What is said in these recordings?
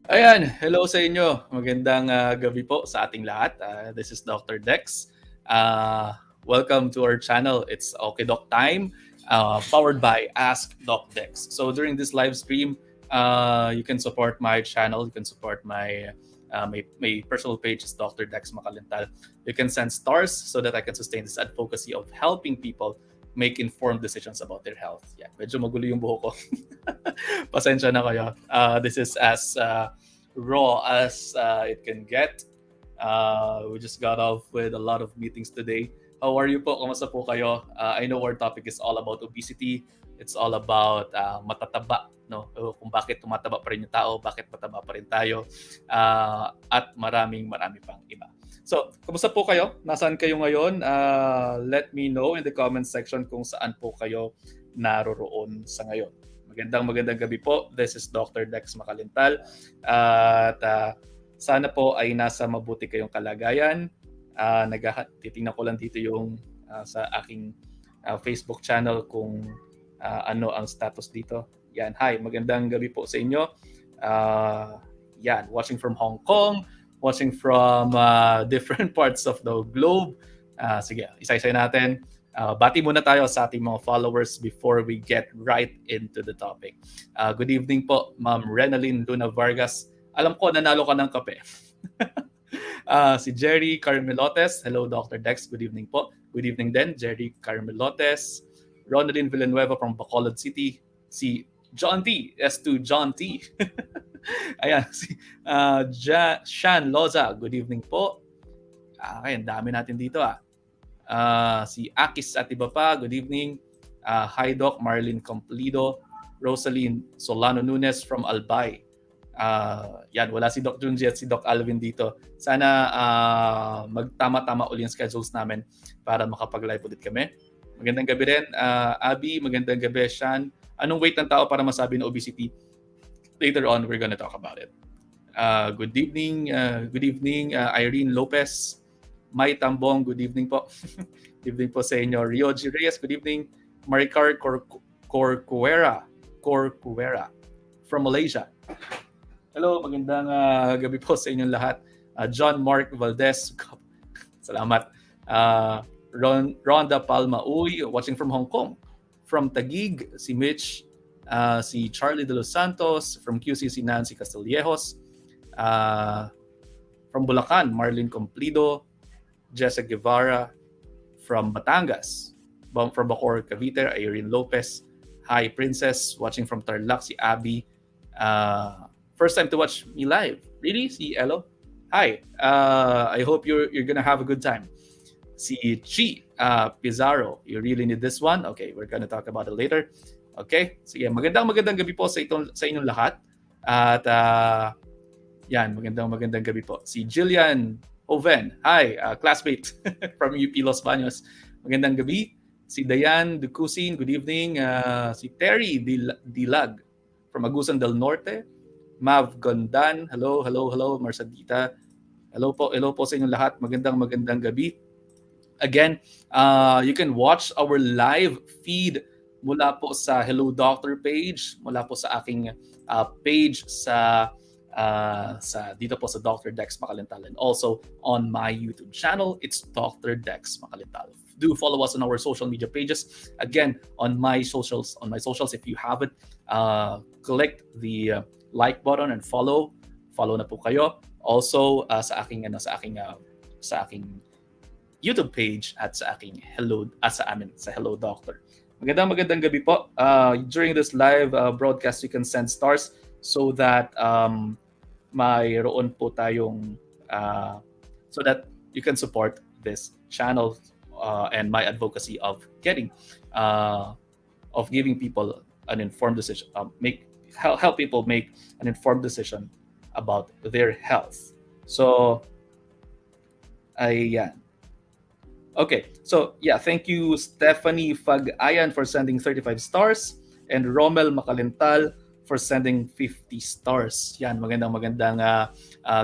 Ayan, hello sa inyo. Magandang gabi po sa ating lahat. This is Dr. Dex. Uh, Welcome to our channel. It's Okay Doc Time, powered by Ask Doc Dex. So during this live stream, you can support my channel. You can support my personal page is Dr. Dex Makalintal. You can send stars so that I can sustain this advocacy of helping people make informed decisions about their health. Yeah, medyo magulo yung buho ko. Pasensya na kayo. This is as raw as it can get. We just got off with a lot of meetings today. How are you po? Kamusta po kayo? I know our topic is all about obesity. It's all about matataba, no? Kung bakit tumataba pa rin yung tao, bakit mataba pa rin tayo, at marami pang iba. So, kamusta po kayo? Nasaan kayo ngayon? Let me know in the comment section kung saan po kayo naroroon sa ngayon. Magandang gabi po. This is Dr. Dex Makalintal. At sana po ay nasa mabuti kayong kalagayan. Titingnan ko lang dito yung sa aking Facebook channel kung ano ang status dito. Yan, hi, magandang gabi po sa inyo. Yan, watching from Hong Kong, watching from different parts of the globe. Sige, isa-isa natin. Bati muna tayo sa ating mga followers before we get right into the topic. Good evening po, Ma'am Renalyn Luna Vargas. Alam ko, nanalo ka ng kape. Si Jerry Carmelotes. Hello, Dr. Dex. Good evening po. Good evening din, Jerry Carmelotes. Ronaldin Villanueva from Bacolod City. Si John T. S2 John T. Ayan, si Shan Loza. Good evening po. Ayan, dami natin dito si Akis at iba pa, good evening. Hi Doc, Marlene Complido, Rosaline Solano Nunes from Albay. Yan, wala si Doc Junji at si Doc Alvin dito. Sana magtama-tama uli yung schedules namin para makapag-live ulit kami. Magandang gabi rin, Abby. Magandang gabi, Shan. Anong weight ng tao para masabi na obesity? Later on, we're gonna talk about it. Good evening, Irene Lopez. Mai Tambong, good evening po. Good evening po sa inyo. Rio G. Reyes, good evening. Maricar Corcuera from Malaysia. Hello, magandang gabi po sa inyong lahat. John Mark Valdez, salamat. Rhonda Palma Uy, watching from Hong Kong. From Taguig, si Mitch. Si Charlie De Los Santos. From QC, si Nancy Castillejos. From Bulacan, Marlene Complido. Jessica Guevara. From Batangas, from Bacoor, Cavite, Irene Lopez. Hi, Princess. Watching from Tarlac, si Abby. First time to watch me live. Really? Si Elo? Hi. I hope you're gonna have a good time. Si Chi Pizarro. You really need this one? Okay, we're gonna talk about it later. Okay? Sige, magandang gabi po sa inyong lahat. At yan, magandang gabi po. Si Jillian Oven. Hi, classmate from UP Los Baños. Magandang gabi. Si Dayan Ducusin, good evening. Si Terry Dilag from Agusan del Norte. Mav Gondan, hello. Marsadita, hello po sa inyong lahat. Magandang gabi. Again, you can watch our live feed mula po sa Hello Doctor page, mula po sa aking page sa dito po sa Dr. Dex Makalintal, and also on my YouTube channel, it's Dr. Dex Makalintal. Do follow us on our social media pages. Again, on my socials, if you haven't, click the like button and follow na po kayo. Also sa aking YouTube page at sa aking sa Hello Doctor. Magandang gabi po. During this live broadcast, you can send stars so that mayroon po tayong so that you can support this channel and my advocacy of giving people an informed decision, help people make an informed decision about their health. So ayan. Okay, so yeah, thank you Stephanie Fag-ayan for sending 35 stars and Rommel Makalintal for sending 50 stars. Yan, magandang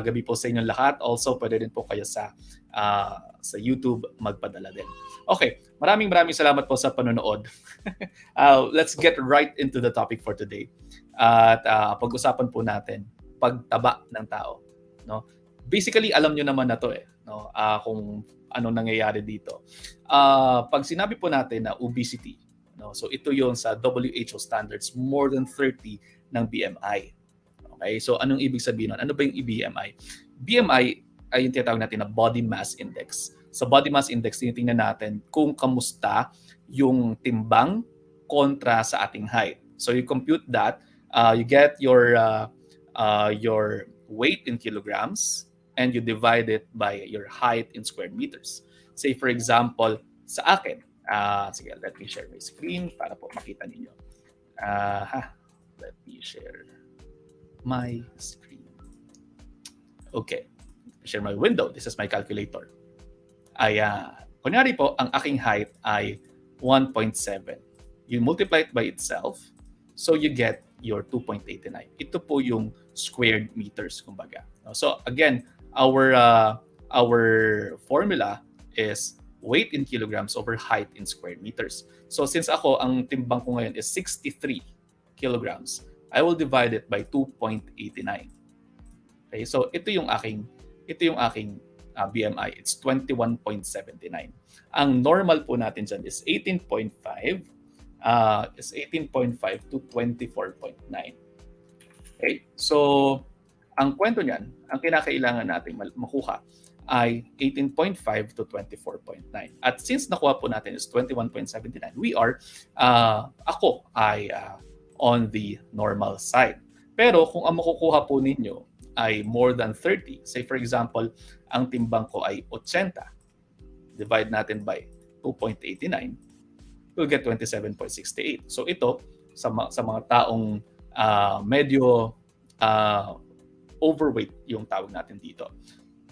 gabi po sa inyong lahat. Also, pwede din po kayo sa YouTube magpadala din. Okay, maraming salamat po sa panonood. Let's get right into the topic for today. At pag-usapan po natin pagtaba ng tao, no? Basically, alam nyo naman na to no? Kung ano nangyayari dito. Pag sinabi po natin na obesity, no? So ito yon sa WHO standards, more than 30 ng BMI. Okay? So anong ibig sabihin nun? Ano ba yung BMI? BMI ay yung tinatawag natin na body mass index. Sa body mass index, tinitingnan natin kung kamusta yung timbang kontra sa ating height. So you compute that, you get your weight in kilograms and you divide it by your height in square meters. Say for example, sa akin, sige, let me share my screen para po makita ninyo. Let me share my screen. Okay, share my window. This is my calculator. Kunyari po, ang aking height ay 1.7. You multiply it by itself, so you get your 2.89. Ito po yung squared meters, kumbaga. So again, our formula is weight in kilograms over height in square meters. So since ako, ang timbang ko ngayon is 63 kilograms, I will divide it by 2.89. Okay, so ito yung aking BMI. It's 21.79. Ang normal po natin dyan is 18.5 to 24.9. Okay? So, ang kwento niyan, ang kinakailangan natin makuha ay 18.5 to 24.9. At since nakuha po natin is 21.79, ako ay on the normal side. Pero kung ang makukuha po ninyo ay more than 30, say for example, ang timbang ko ay 80, divide natin by 2.89, we'll get 27.68. So ito, sa mga taong medyo overweight yung tawag natin dito.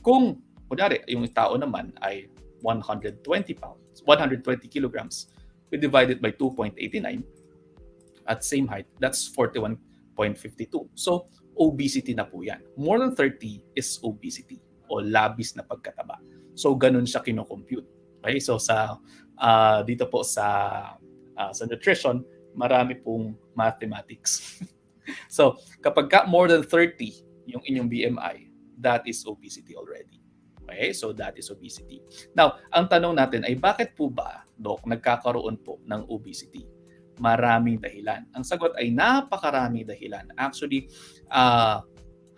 Kung, kunyari, yung tao naman ay 120 pounds, 120 kilograms, we divide it by 2.89 at same height, that's 41.52. So, obesity na po yan. More than 30 is obesity o labis na pagkataba. So, ganun siya kinocompute. Okay? So, dito po sa nutrition, marami pong mathematics. So, kapag more than 30 yung inyong BMI, that is obesity already. Okay? So, that is obesity. Now, ang tanong natin ay bakit po ba, Doc, nagkakaroon po ng obesity? Maraming dahilan. Ang sagot ay napakaraming dahilan. Actually,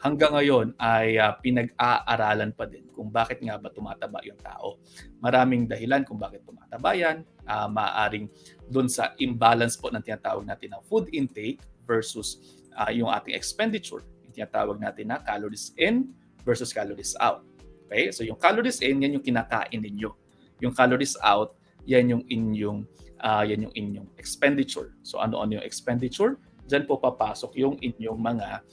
hanggang ngayon ay pinag-aaralan pa din kung bakit nga ba tumataba yung tao. Maraming dahilan kung bakit tumataba yan. Maaaring dun sa imbalance po ng tinatawag natin na food intake versus yung ating expenditure. Yung tinatawag natin na calories in versus calories out. Okay? So yung calories in, yan yung kinakain ninyo. Yung calories out, yan yung inyong expenditure. So ano-ano yung expenditure? Diyan po papasok yung inyong mga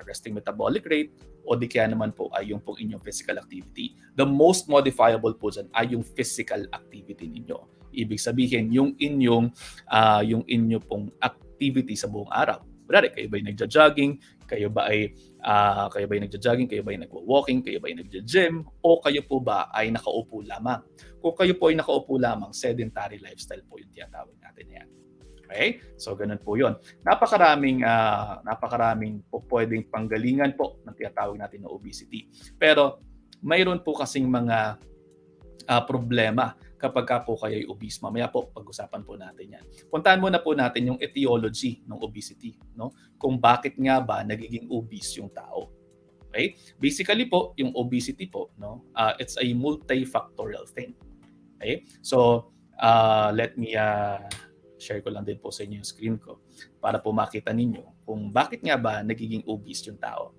resting metabolic rate o di kaya naman po ay yung pong inyong physical activity. The most modifiable po diyan ay yung physical activity ninyo. Ibig sabihin yung inyo pong activity sa buong araw. Kunwari, kayo ba ay nagja-jogging, kayo ba ay nagwo-walking, kayo ba ay nagja-gym, o kayo po ba ay nakaupo lamang? Kung kayo po ay nakaupo lamang, sedentary lifestyle po yung tinatawag natin yan. Okay? So, ganun po yun. Napakaraming po pwedeng panggalingan po ng tinatawag natin na obesity. Pero, mayroon po kasing mga problema kapag po kayo ay obese. Mamaya po, pag-usapan po natin yan. Puntahan muna po natin yung etiology ng obesity. No? Kung bakit nga ba nagiging obese yung tao. Okay? Basically po, yung obesity po, no? It's a multifactorial thing. Okay? So, let me share ko lang din po sa inyo yung screen ko para po makita ninyo kung bakit nga ba nagiging obese yung tao.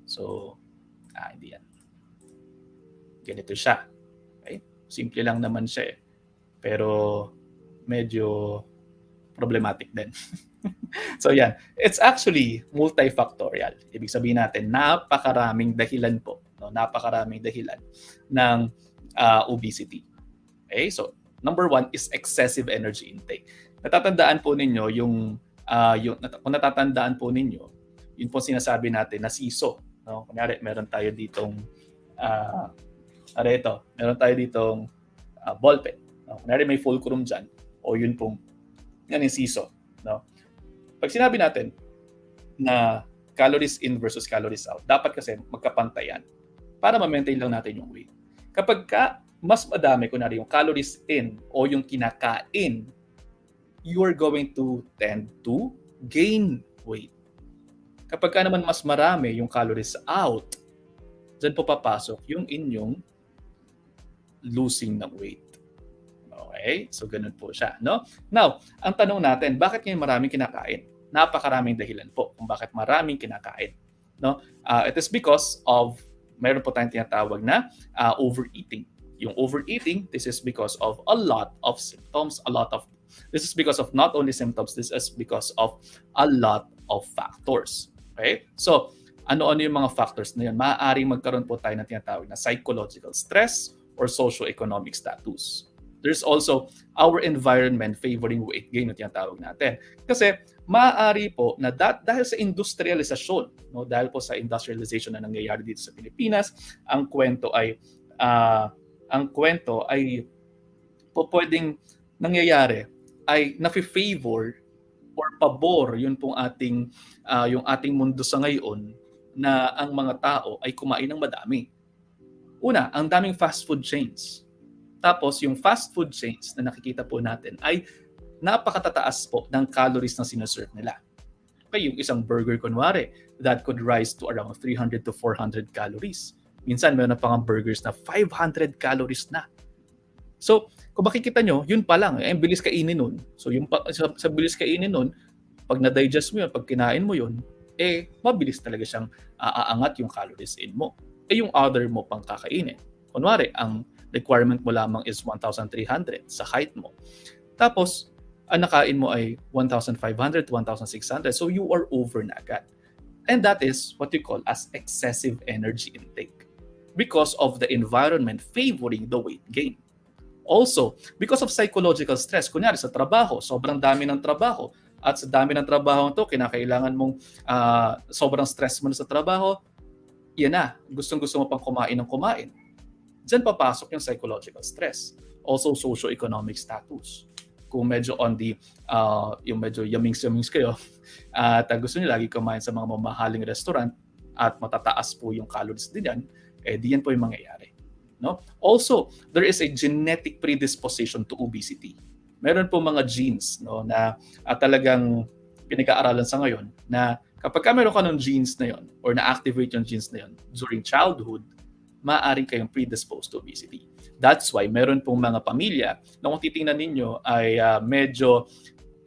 So, hindi yan. Ganito siya. Okay? Simple lang naman siya pero medyo problematic din. So yan, it's actually multifactorial. Ibig sabihin natin, napakaraming dahilan po, no? Napakaraming dahilan ng obesity. Okay? So, number 1 is excessive energy intake. Natatandaan po ninyo kung natatandaan po ninyo, yun po sinasabi natin na siso. No? Kunyari, meron tayo ditong ballpen. No? Kunyari may fulcrum dyan, o yan yung siso. No? Pag sinabi natin na calories in versus calories out. Dapat kasi magkapantayan para ma-maintain lang natin yung weight. Kapag mas madami, kunwari yung calories in o yung kinakain, you are going to tend to gain weight. Kapag naman mas marami yung calories out, dyan po papasok yung inyong losing ng weight. Okay? So, ganun po siya. No? Now, ang tanong natin, bakit ngayon maraming kinakain? Napakaraming dahilan po kung bakit maraming kinakain. No? It is because of, mayroon po tayong tinatawag na overeating. Yung overeating, this is because of a lot of symptoms, this is because of not only symptoms, this is because of a lot of factors. Okay? So, ano-ano yung mga factors na yun? Maaaring magkaroon po tayo ng tinatawag na psychological stress or socio-economic status. There's also our environment favoring weight gain na tinatawag natin. Kasi maaari po na dahil sa industrialisasyon, no, dahil po sa industrialization na nangyayari dito sa Pilipinas, ang kwento ay po pwedeng nangyayari ay nafi-favor or pabor yun pong yung ating mundo sa ngayon na ang mga tao ay kumain ng madami. Una, ang daming fast food chains. Tapos yung fast food chains na nakikita po natin ay napakatataas po ng calories na sineserve nila. Okay, yung isang burger kunwari, that could rise to around 300 to 400 calories. Minsan meron pa nga burgers na 500 calories na. So, kung makikita nyo, yun pa lang, bilis kainin nun. So, sa bilis kainin nun, pag na-digest mo yun, pag kinain mo yun, mabilis talaga siyang aangat yung calories in mo. Yung other mo pang kakainin. Kunwari, ang requirement mo lamang is 1,300 sa height mo. Tapos, ang nakain mo ay 1,500 to 1,600. So, you are over na agad. And that is what you call as excessive energy intake because of the environment favoring the weight gain. Also, because of psychological stress, kunyari sa trabaho, sobrang dami ng trabaho, at sa dami ng trabaho to, kinakailangan mong sobrang stress mo na sa trabaho, yan na, gustong-gusto mo pang kumain ng kumain. Diyan papasok yung psychological stress. Also, socio-economic status. Kung medyo yung medyo yamings-yamings kayo, at gusto niyo lagi kumain sa mga mamahaling restaurant at matataas po yung calories din yan, di yan po yung mangyayari. No? Also, there is a genetic predisposition to obesity. Meron po mga genes, no, na talagang pinag-aaralan sa ngayon na kapag meron ka ng genes na yon or na-activate yung genes na yon during childhood, maaaring kayong predisposed to obesity. That's why meron pong mga pamilya na kung titingnan ninyo ay medyo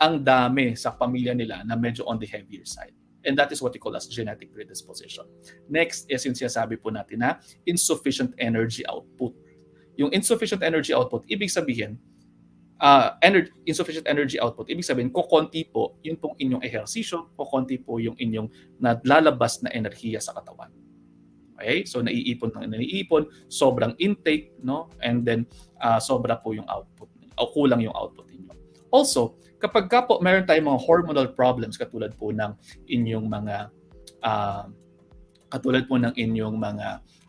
ang dami sa pamilya nila na medyo on the heavier side. And that is what we call as genetic predisposition. Next is yung sinasabi po natin na insufficient energy output. Yung insufficient energy output, ibig sabihin, insufficient energy output, ibig sabihin, kukonti po yun pong inyong ehersisyo, kukonti po yung inyong nalalabas na enerhiya sa katawan. Okay? So, naiipon, sobrang intake, no? And then, sobra po yung output, o kulang yung output ninyo. Also, kapag po meron tayong mga hormonal problems katulad po ng inyong mga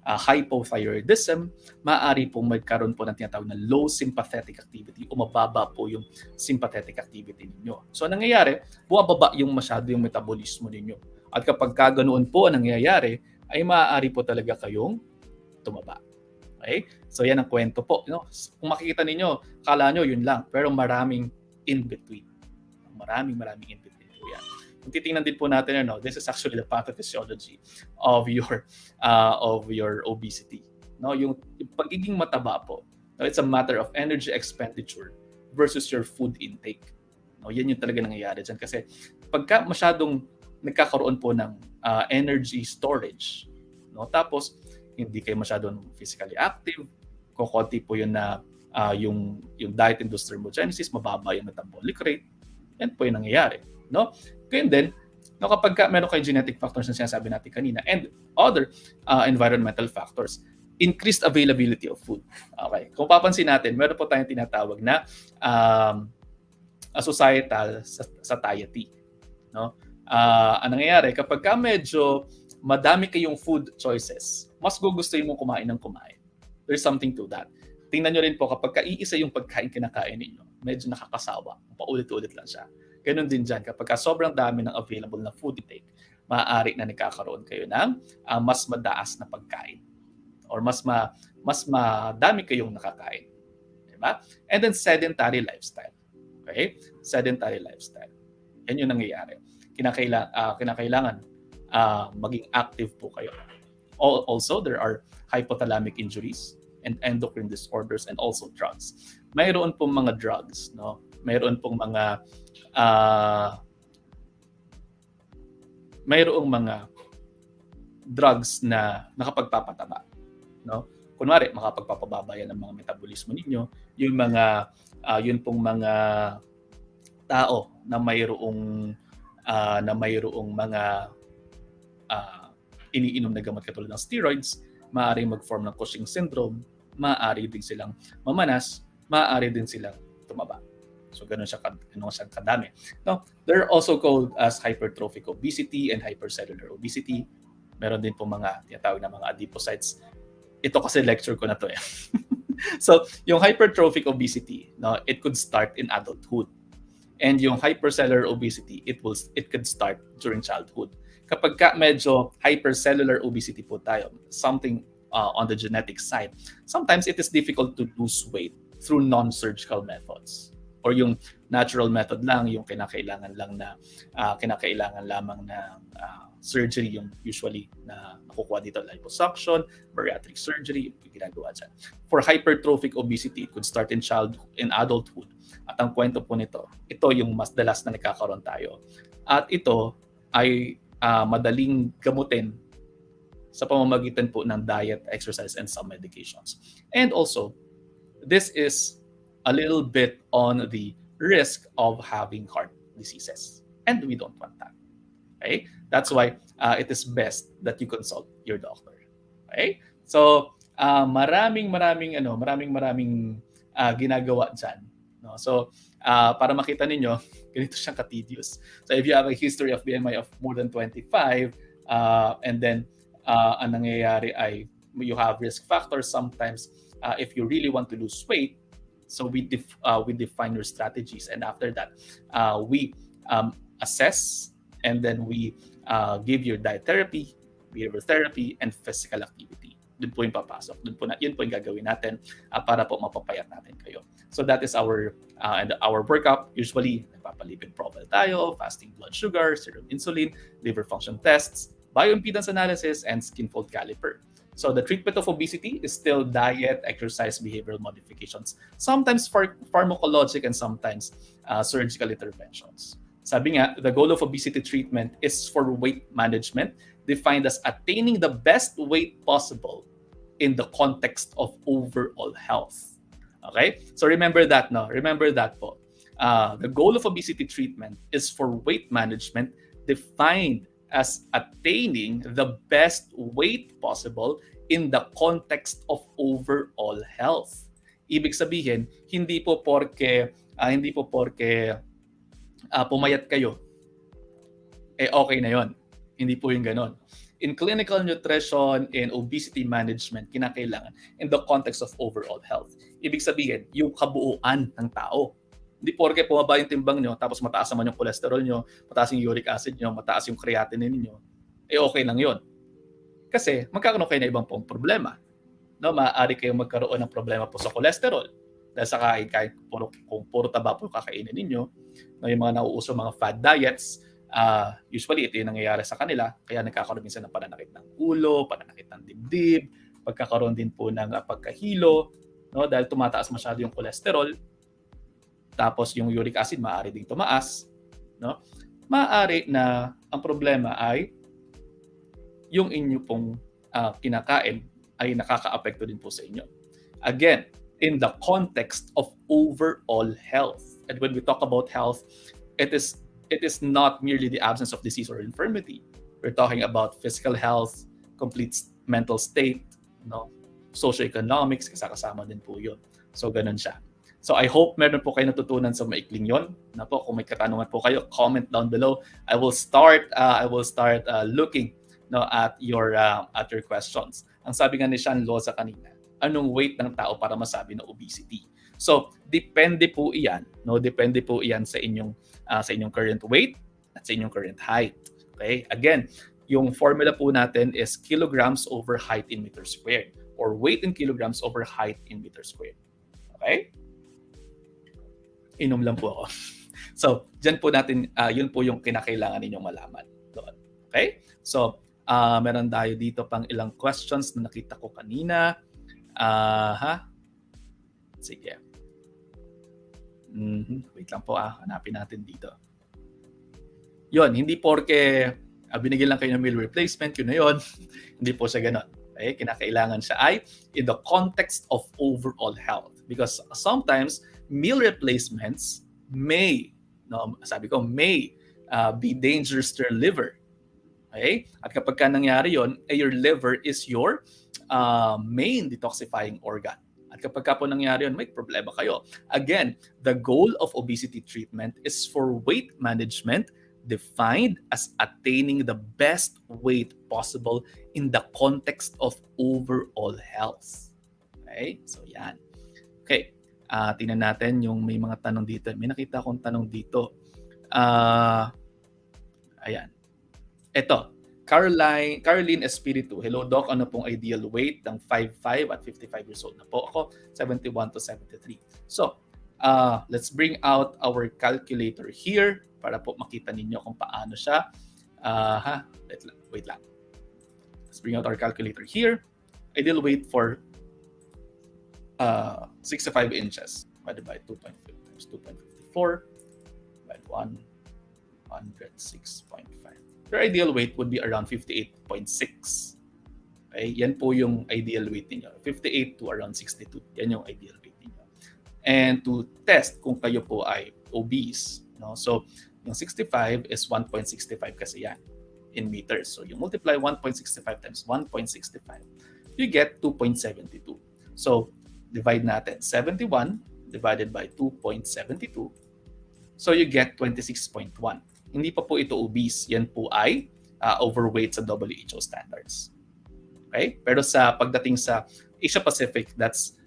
hypothyroidism, maaari pong magkaroon po ng tinatawag na low sympathetic activity o mababa po yung sympathetic activity ninyo. So, nangyayari, buwababa yung masyado yung metabolismo ninyo. At kapag ganoon po ang nangyayari, ay maaari po talaga kayong tumaba. Okay? So, yan ang kwento po. No? Kung makikita ninyo, kala nyo yun lang, pero maraming in-between. Maraming in-between po yan. Kung titingnan din po natin, this is actually the pathophysiology of your obesity. No, yung pagiging mataba po, it's a matter of energy expenditure versus your food intake. No, yan yung talaga nangyayari dyan. Kasi pagka masyadong nagkakaroon po ng energy storage, no, tapos hindi kayo masyadong physically active, kukunti po yun na yung diet induced thermogenesis, mababa yung metabolic rate, yan po yung nangyayari. No? Kaya din, kapag meron kayong genetic factors na sinasabi natin kanina and other environmental factors, increased availability of food. Okay. Kung papansin natin, meron po tayong tinatawag na societal satiety. No? Ang nangyayari, kapag medyo madami kayong food choices, mas gugustuhin mong kumain ng kumain. There's something to that. Tingnan nyo rin po, kapag iisa yung pagkain kinakain ninyo, medyo nakakasawa. Paulit-ulit lang siya. Ganun din dyan, kapag sobrang dami ng available na food intake, maaari na nagkakaroon kayo ng mas madaas na pagkain or mas madami kayong nakakain. Diba? And then sedentary lifestyle. Okay? Sedentary lifestyle. Yan yung nangyayari. Kinakailangan maging active po kayo. Also, there are hypothalamic injuries and endocrine disorders and also drugs. Mayroon pong mga drugs, no? Mayroon pong mga mayroong mga drugs na nakapagpapataba, no? Kunwari, makapagpapababa yan ng mga metabolismo ninyo, yung mga yun pong mga tao na mayroong mga iniinom na gamot katulad ng steroids, maaaring mag-form ng Cushing syndrome, maaari din silang mamanas, maaari din silang tumaba. So ganun siya kadami. Now, they're also called as hypertrophic obesity and hypercellular obesity. Meron din po mga tinatawag na mga adipocytes. Ito kasi lecture ko na to eh. So, yung hypertrophic obesity, no, it could start in adulthood. And yung hypercellular obesity, it could start during childhood. Kapag medyo hypercellular obesity po tayo, something on the genetic side, sometimes it is difficult to lose weight through non-surgical methods. Or yung natural method lang, yung kinakailangan lamang na surgery, yung usually na nakukuha dito, liposuction, bariatric surgery, yung ginagawa dyan. For hypertrophic obesity, it could start in adulthood. At ang kwento po nito, ito yung mas dalas na nakakaroon tayo. At ito ay madaling gamutin sa pamamagitan po ng diet, exercise, and some medications. And also, this is a little bit on the risk of having heart diseases. And we don't want that. Okay? That's why it is best that you consult your doctor. Okay? So, maraming ginagawa dyan. No? So, para makita ninyo, ganito siyang ka-tedious. So, if you have a history of BMI of more than 25, and then ang nangyayari ay you have risk factors sometimes if you really want to lose weight. So we define your strategies, and after that, we assess, and then we give your diet therapy, behavioral therapy, and physical activity. Doon po yung papasok. Yun po yung gagawin natin para po mapapayat natin kayo. So that is our workup. Usually, nagpapalipid profile tayo, fasting blood sugar, serum insulin, liver function tests, bioimpedance analysis, and skin fold caliper. So the treatment of obesity is still diet, exercise, behavioral modifications, sometimes pharmacologic and sometimes surgical interventions. Sabi nga, the goal of obesity treatment is for weight management, defined as attaining the best weight possible in the context of overall health. Okay? So remember that, no? Remember that po. The goal of obesity treatment is for weight management defined as attaining the best weight possible in the context of overall health. Ibig sabihin, hindi po porke pumayat kayo, okay na yon. Hindi po yung ganon. In clinical nutrition, in obesity management, kinakailangan in the context of overall health. Ibig sabihin, yung kabuuan ng tao. Hindi porke pumaba yung timbang nyo, tapos mataas naman yung cholesterol nyo, mataas yung uric acid nyo, mataas yung creatinine nyo, okay lang yon. Kasi magkakaroon kayo na ibang pong problema. No, maaari kayong magkaroon ng problema po sa cholesterol dahil sa kung puro taba po kakainin ninyo, no, yung mga nauuso mga fad diets, usually ito yung nangyayari sa kanila, kaya nagkakaroon minsan ng pananakit ng ulo, pananakit ng dibdib, pagkakaroon din po ng pagkahilo, no, dahil tumataas masyado yung cholesterol. Tapos yung uric acid maaari ding tumaas, no? Maaari na ang problema ay yung inyo pong kinakain ay nakaka-apekto din po sa inyo. Again, in the context of overall health. And when we talk about health, it is not merely the absence of disease or infirmity. We're talking about physical health, complete mental state, no? Socioeconomics, kasama din po yun. So ganun siya. So I hope meron po kayo natutunan sa maikling yon. Na po, kung may katanungan po kayo, comment down below. I will start looking, no, at your questions. Ang sabi nga ni Sean Loza kanina, anong weight ng tao para masabi na obesity? So depende po iyan, no? Depende po iyan sa inyong current weight at sa inyong current height. Okay? Again, yung formula po natin is kilograms over height in meters squared or weight in kilograms over height in meters squared. Okay? Inom lang po ako. So, dyan po natin, yun po yung kinakailangan ninyong malaman doon. Okay? So, meron tayo dito pang ilang questions na nakita ko kanina. Sige. Wait lang po, hanapin natin dito. Yun, hindi porke binigyan lang kayo ng meal replacement, yun na yun. Hindi po siya ganon. Okay? Kinakailangan siya ay in the context of overall health. Because sometimes, meal replacements may, may be dangerous to your liver. Okay? At kapag ka nangyari yun, your liver is your main detoxifying organ. At kapag ka po nangyari yun, may problema kayo. Again, the goal of obesity treatment is for weight management defined as attaining the best weight possible in the context of overall health. Okay? So, yan. Okay. Tingnan natin yung may mga tanong dito. May nakita akong tanong dito. Ayan. Ito. Caroline Espiritu. Hello, Doc. Ano pong ideal weight ng 5'5" at 55 years old na po ako? 71 to 73. So, let's bring out our calculator here para po makita ninyo kung paano siya. Wait lang. Let's bring out our calculator here. Ideal weight for 65 inches divided by 2.5 times 2.54 by 106.5. Your ideal weight would be around 58.6. Okay? Yan po yung ideal weight niyo. 58 to around 62. Yan yung ideal weight niyo. And to test kung kayo po ay obese, no? So, yung 65 is 1.65 kasi yan in meters. So, you multiply 1.65 times 1.65, you get 2.72. So, divide natin 71 divided by 2.72. So, you get 26.1. Hindi pa po ito obese. Yan po ay overweight sa WHO standards. Okay? Pero sa pagdating sa Asia Pacific, that's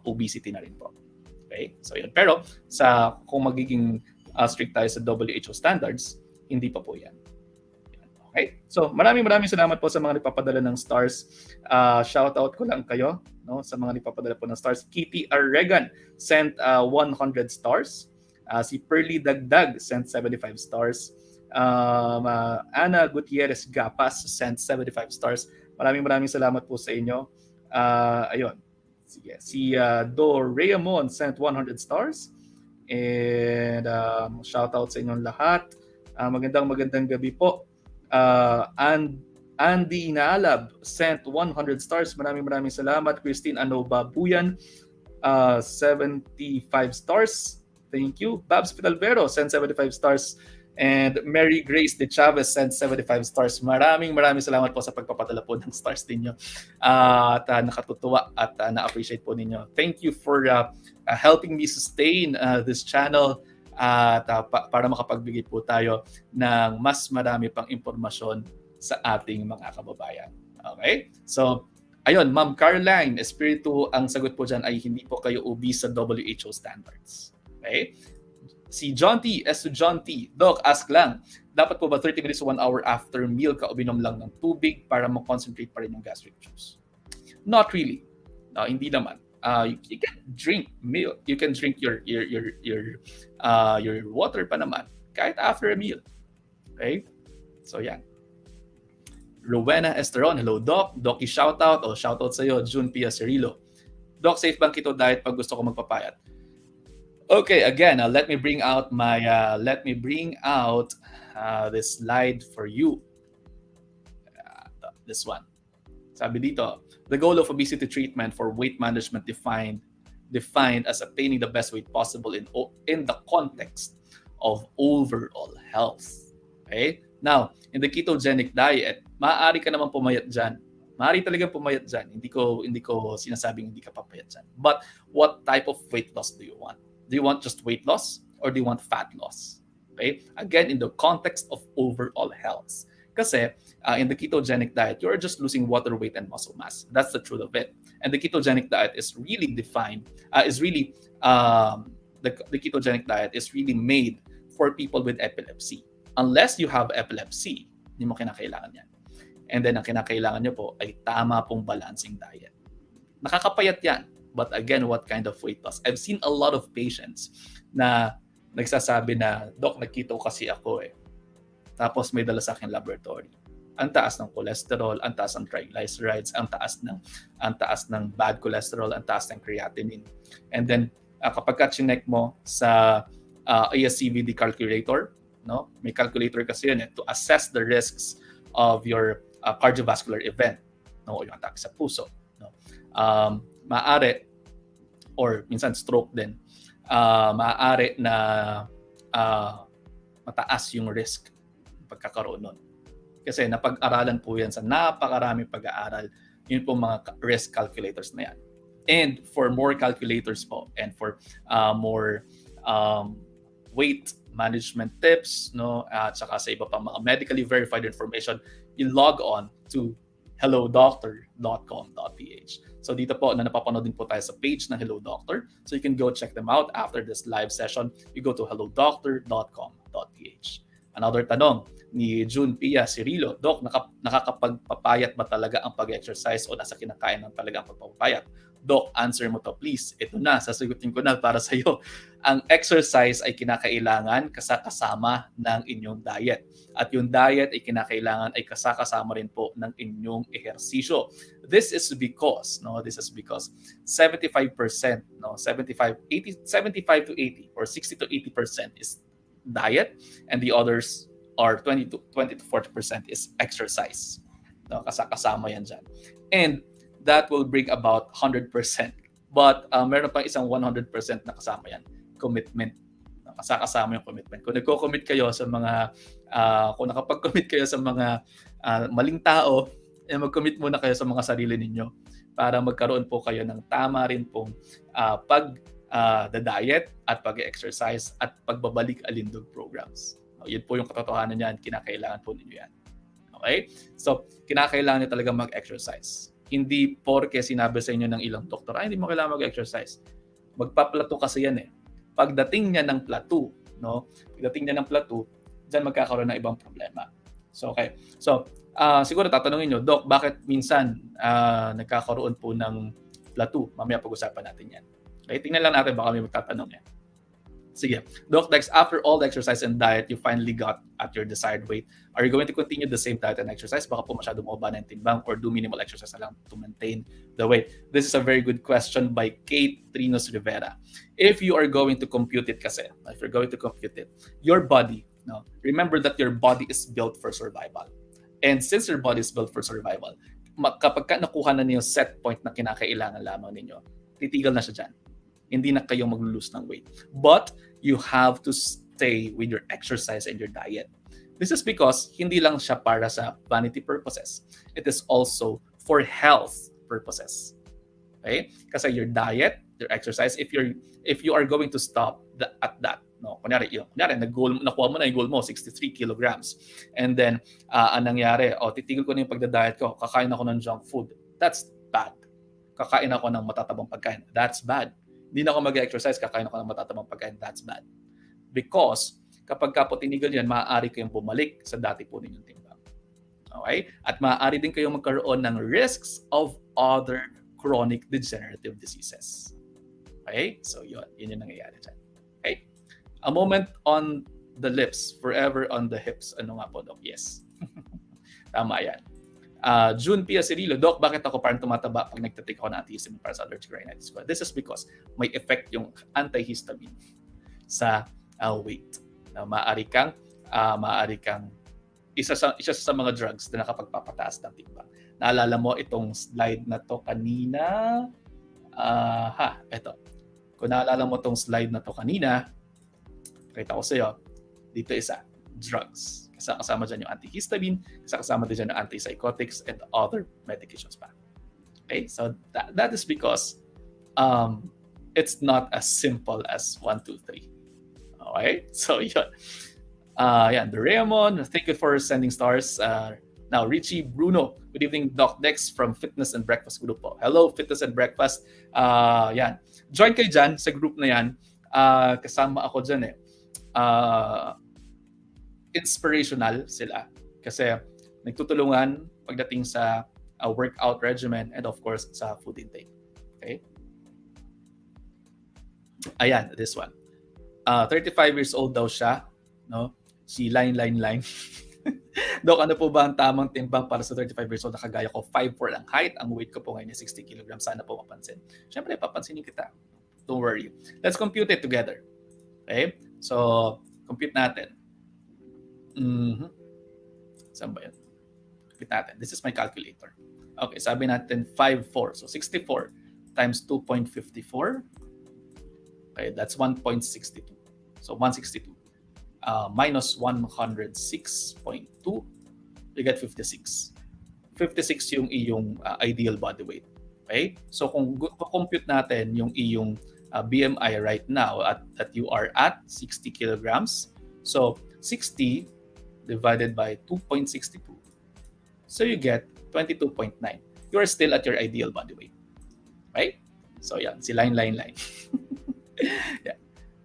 obesity na rin po. Okay? So, yun. Pero kung magiging strict tayo sa WHO standards, hindi pa po yan. Okay? So, maraming salamat po sa mga nagpapadala ng stars. Shoutout ko lang kayo, no, sa mga nagpapadala po ng stars. Kitty Arregan sent 100 stars. Si Pearly Dagdag sent 75 stars. Ana Gutierrez Gapas sent 75 stars. Maraming salamat po sa inyo. Ayun. Sige. Si Do Raymond sent 100 stars. And shoutout sa inyong lahat. Magandang gabi po. Andy Naalab sent 100 stars. Maraming salamat. Christine Anoba Buyan, 75 stars. Thank you. Babs Fitalvero sent 75 stars. And Mary Grace De Chavez sent 75 stars. Maraming salamat po sa pagpapadala po ng stars ninyo. At nakatutuwa at na-appreciate po ninyo. Thank you for helping me sustain this channel at para makapagbigay po tayo ng mas marami pang impormasyon sa ating mga kababayan. Okay? So, ayun, Ma'am Caroline Espiritu, ang sagot po dyan ay hindi po kayo obese sa WHO standards. Okay? Si John T. Doc, ask lang, dapat po ba 30 minutes to 1 hour after meal ka o binom lang ng tubig para mag-concentrate pa rin yung gastric juice? Not really. No, hindi naman. You can drink milk. You can drink your water pa naman kahit after a meal. Okay? So, yan. Rowena Esteron, hello Doc. Doc, shoutout o shoutout sa'yo, June Pia Cirilo. Doc, safe bang keto diet pag gusto ko magpapayat? Okay, again, let me bring out this slide for you. This one. Sabi dito, the goal of obesity treatment for weight management defined as attaining the best weight possible in the context of overall health. Okay? Now, in the ketogenic diet, maaari ka naman pumayat dyan. Maaari talagang pumayat dyan. Hindi ko sinasabing hindi ka papayat dyan. But what type of weight loss do you want? Do you want just weight loss or do you want fat loss? Okay? Again, in the context of overall health. Kasi in the ketogenic diet, you're just losing water weight and muscle mass. That's the truth of it. And the ketogenic diet is really defined, the ketogenic diet is really made for people with epilepsy. Unless you have epilepsy, Hindi mo kinakailangan yan. And then, ang kinakailangan nyo po ay tama pong balancing diet. Nakakapayat yan. But again, what kind of weight loss? I've seen a lot of patients na nagsasabi na, Doc, nagketo kasi ako eh. Tapos may dala sa akin laboratory. Ang taas ng cholesterol, ang taas ng triglycerides, ang taas ng bad cholesterol, ang taas ng creatinine. And then kapag ka-chinek mo sa ASCVD calculator, no? May calculator kasi yun to assess the risks of your cardiovascular event, no? Yung attack sa puso, no? Maaari or minsan stroke din. Maaari na mataas yung risk pagkakaroon nun. Kasi napag-aralan po yan sa napakaraming pag-aaral, yun po mga risk calculators na yan. And for more calculators po and for more weight management tips, no, at saka sa iba pa mga medically verified information, you log on to hellodoctor.com.ph. So dito po na napapanood din po tayo sa page ng Hello Doctor. So you can go check them out after this live session. You go to hellodoctor.com.ph. Another tanong ni June Pia Cirilo, Doc, nakakapagpapayat ba talaga ang pag-exercise o nasa kinakain ng talaga ang pagpapayat? Doc, answer mo to please. Ito na, sasagutin ko na para sa iyo. Ang exercise ay kinakailangan kasama ng inyong diet. At yung diet ay kinakailangan ay kasama rin po ng inyong ehersisyo. This is because 75%, 75 to 80 or 60 to 80% is diet, and the others are 20 to 40% is exercise. No, kasama yan dyan. And that will bring about 100%. But meron pang isang 100% na kasama yan. Commitment. Kasama yung commitment. Kung nagko-commit kayo sa mga, kung nakapag-commit kayo sa mga maling tao, mag-commit muna kayo sa mga sarili ninyo para magkaroon po kayo ng tama rin pong the diet at pag-exercise at pagbabalik alindog programs. Yun po yung katotohanan niyan, kinakailangan po ninyo yan. Okay? So, kinakailangan nyo talaga mag-exercise. Hindi porke sinabi sa inyo ng ilang doktor, hindi mo kailangan mag-exercise. Magpa-plateau kasi yan eh. Pagdating niya ng plateau, dyan magkakaroon ng ibang problema. So, okay. So, siguro tatanungin nyo, Doc, bakit minsan nagkakaroon po ng plateau? Mamaya pag-usapan natin yan. Okay, tingnan lang natin, baka may magtatanong yan. Sige. Doc Dex, after all the exercise and diet, you finally got at your desired weight. Are you going to continue the same diet and exercise? Baka po masyado mababa na yung timbang or do minimal exercise na lang to maintain the weight? This is a very good question by Kate Trinos Rivera. If you are going to compute it your body, remember that your body is built for survival. And since your body is built for survival, kapag nakuha na niyo set point na kinakailangan lamang ninyo, titigil na siya dyan. Hindi na kayo mag-lose ng weight. But you have to stay with your exercise and your diet. This is because hindi lang siya para sa vanity purposes. It is also for health purposes. Okay? Kasi your diet, your exercise, if you are going to stop at that, kunyari, nakuha mo na yung goal mo, 63 kilograms. And then, anong nangyari? Titigil ko na yung pagda-diet ko, kakain ako ng junk food. That's bad. Kakain ako ng matatabang pagkain. That's bad. Hindi na ako mag-exercise, kakain ako ng matatabang pagkain. That's bad. Because kapag po tinigil yan, maaari kayong bumalik sa dati po ninyong timbang. Okay? At maaari din kayong magkaroon ng risks of other chronic degenerative diseases. Okay? So yun yung nangyayari dyan. Okay? A moment on the lips, forever on the hips. Ano nga po, Doc? Yes. Tama yan. June Pia Cirilo, Doc, bakit ako parang tumataba pag nagtatake ako ng antihistamine para sa allergic rhinitis ko? This is because may effect yung antihistamine sa weight. Maaari kang isa sa mga drugs na nakapagpapataas ng timbang. Naalala mo itong slide na to kanina? Ito. Kung naalala mo itong slide na to kanina, pakita ko sa iyo, dito isa, drugs. Kasama dyan yung antihistamine, kasama din dyan yung antipsychotics and other medications pa. Okay? So that is because it's not as simple as 1, 2, 3. Okay? So yun. Yan, the Raymond, thank you for sending stars. Now, Richie Bruno, good evening, Doc Dex from Fitness and Breakfast Group po. Hello, Fitness and Breakfast. Yan. Join kayo dyan sa group na yan. Kasama ako dyan eh. Inspirational sila. Kasi nagtutulungan pagdating sa workout regimen and of course sa food intake. Okay? Ayan, this one. 35 years old daw siya, no? Si Line. Dok, ano po ba ang tamang timbang para sa 35 years old na kagaya ko? 5'4" ang height, ang weight ko po ngayon is 60 kilograms. Sana po mapansin. Siyempre, papansinin kita. Don't worry. Let's compute it together. Okay? So, compute natin. Saan ba yun? Compute natin. This is my calculator. Okay, sabi natin 5'4". So, 64 times 2.54. Okay, that's 1.62. So, 162. Minus 106.2, you get 56. 56 yung iyong ideal body weight. Okay? So kung compute natin yung iyong BMI right now that you are at 60 kilograms, so 60 divided by 2.62, so you get 22.9. You are still at your ideal body weight. Right? So yan, si line. Yeah.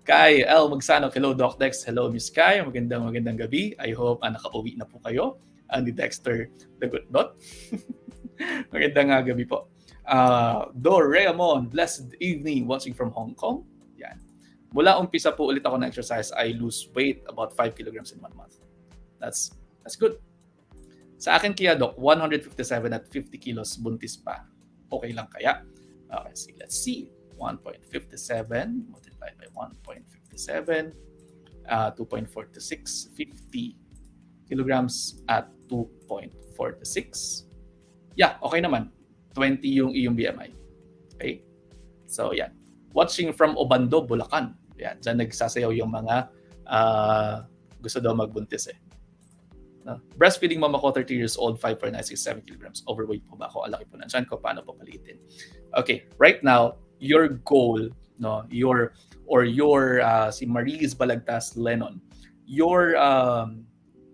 Kai L. Magsano, hello Doc Dex, hello Miss Kai, magandang gabi. I hope nakauwi na po kayo. Ni Dexter the Good Dot. Magandang gabi po. Doraemon, blessed evening, watching from Hong Kong. Yan. Mula umpisa po ulit ako na exercise, I lose weight about 5 kilograms in 1 month. That's good. Sa akin kaya Doc, 157 at 50 kilos buntis pa. Okay lang kaya? Okay, so let's see. 1.57 multiplied by 1.57, 2.46, 50 kilograms at 2.46. Yeah, okay naman. 20 yung iyong BMI. Okay? So, yan. Watching from Obando, Bulacan. Yan, dyan nagsasayaw yung mga gusto daw magbuntis eh. No? Breastfeeding mama ko, 30 years old, 5.967 kilograms. Overweight po ba ako? Alaki po ng tiyan ko. Paano po palitin? Okay, right now, your goal, no, your si Maris Balagtas Lennon, your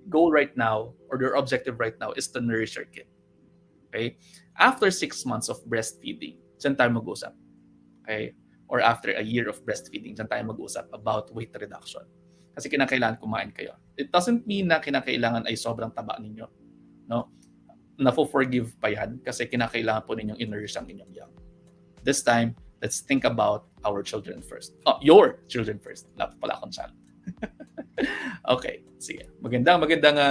goal right now or your objective right now is to nourish your kid. Okay? After 6 months of breastfeeding, dyan tayo mag-usap. Okay? Or after a year of breastfeeding, dyan tayo mag-usap about weight reduction. Kasi kinakailangan kumain kayo. It doesn't mean na kinakailangan ay sobrang taba ninyo. No? Nafo-forgive pa yan kasi kinakailangan po ninyong in-nourish ang inyong young. This time, let's think about our children first. Oh, your children first. Wala pa pala akong child. Okay, sige. Magandang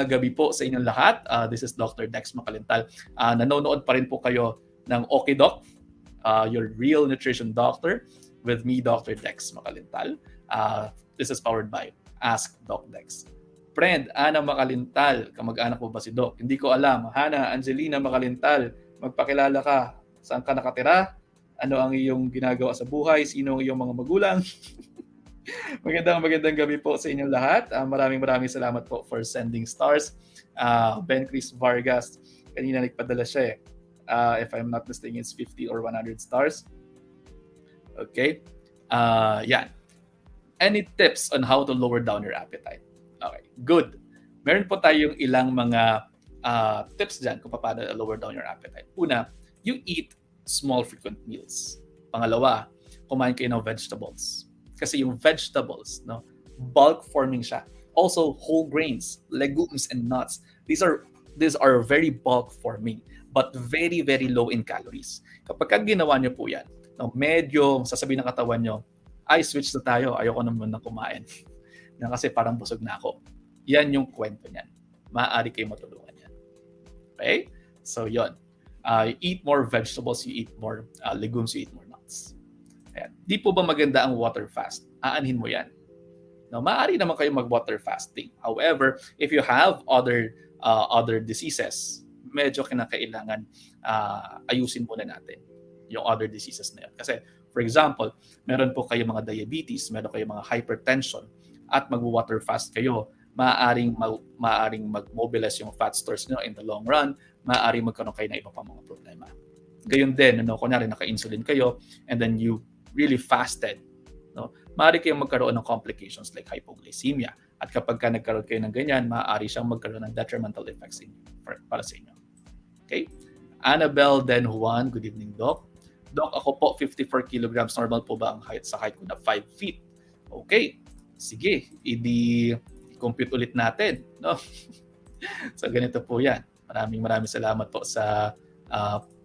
gabi po sa inyong lahat. This is Dr. Dex Makalintal. Nanonood pa rin po kayo ng Okay Doc, your real nutrition doctor, with me, Dr. Dex Makalintal. This is powered by Ask Doc Dex. Friend, Ana Makalintal, kamag-anak mo ba si Doc? Hindi ko alam. Hana, Angelina Makalintal, magpakilala ka. Saan ka nakatira? Ano ang iyong ginagawa sa buhay? Sino ang iyong mga magulang? Magandang gabi po sa inyong lahat. Maraming salamat po for sending stars. Ben Chris Vargas, kanina nagpadala siya eh. If I'm not mistaken, it's 50 or 100 stars. Okay. Yan. Any tips on how to lower down your appetite? Okay, good. Meron po tayong ilang mga tips dyan kung paano lower down your appetite. Una, you eat small frequent meals. Pangalawa, kumain kayo ng vegetables. Kasi yung vegetables, no, bulk forming siya. Also, whole grains, legumes, and nuts. These are very bulk forming but very low in calories. Kapag ginawa niyo po yan, no, medyo sasabihin ng katawan niyo, ay switch na tayo, ayoko naman na kumain. Na kasi parang busog na ako. Yan yung kwento niyan. Maaari kayo matulungan yan. Okay? So, yon. You eat more vegetables, you eat more legumes, you eat more nuts. Ayan. Di po ba maganda ang water fast? Aanhin mo yan. Now, maaari naman kayo mag-water fasting. However, if you have other diseases, medyo kinakailangan ayusin muna natin yung other diseases na yun. Kasi, for example, meron po kayo mga diabetes, meron kayo mga hypertension, at mag-water fast kayo, maaaring mag-mobilize yung fat stores nyo in the long run, maaaring magkaroon kayo ng iba pang mga problema. Gayon din, kunyari naka-insulin kayo, and then you really fasted, no? Maaari kayong magkaroon ng complications like hypoglycemia. At kapag nagkaroon kayo ng ganyan, maaari siyang magkaroon ng detrimental effects para sa inyo. Okay? Annabelle Den Juan, good evening, Doc. Doc, ako po 54 kilograms. Normal po ba ang height sa height ko na 5 feet? Okay. Sige, i-compute ulit natin, no? So ganito po yan. Maraming salamat po sa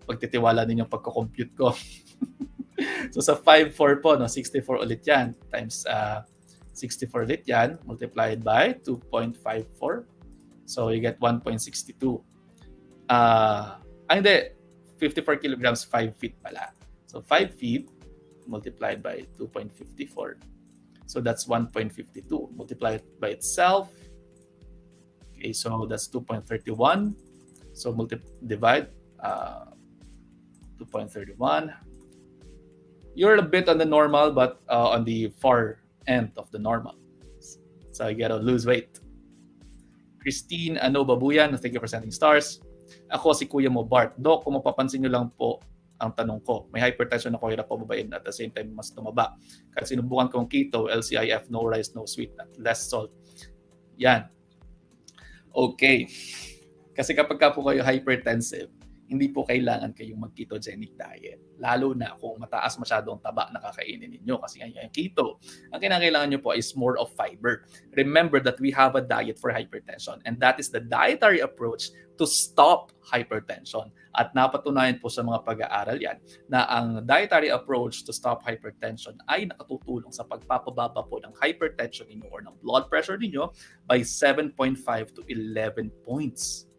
pagtitiwala ninyong pagko-compute ko. So sa 5-4 po, no, 64 ulit yan times 64 ulit yan multiplied by 2.54. So you get 1.62. Hindi. 54 kilograms, 5 feet pala. So 5 feet multiplied by 2.54. So that's 1.52 multiplied by itself. Okay, so that's 2.31. So divide 2.31. You're a bit on the normal, but on the far end of the normal. So you gotta lose weight. Christine Babuyan, thank you for sending stars. Ako si Kuya mo, Bart. Dok, kung mapapansin nyo lang po ang tanong ko, may hypertension ako, hirap pababain at the same time mas tumaba. Kasi sinubukan kong keto, LCIF, no rice, no sweet, at less salt. Yan. Okay. Kasi kapag po kayo hypertensive, hindi po kailangan kayong mag-ketogenic diet. Lalo na kung mataas masyadong taba na kakainin ninyo. Kasi nga yung keto, ang kinakailangan nyo po is more of fiber. Remember that we have a diet for hypertension, and that is the dietary approach to stop hypertension. At napatunayan po sa mga pag-aaral yan na ang dietary approach to stop hypertension ay nakatutulong sa pagpapababa po ng hypertension ninyo or ng blood pressure ninyo by 7.5 to 11 points.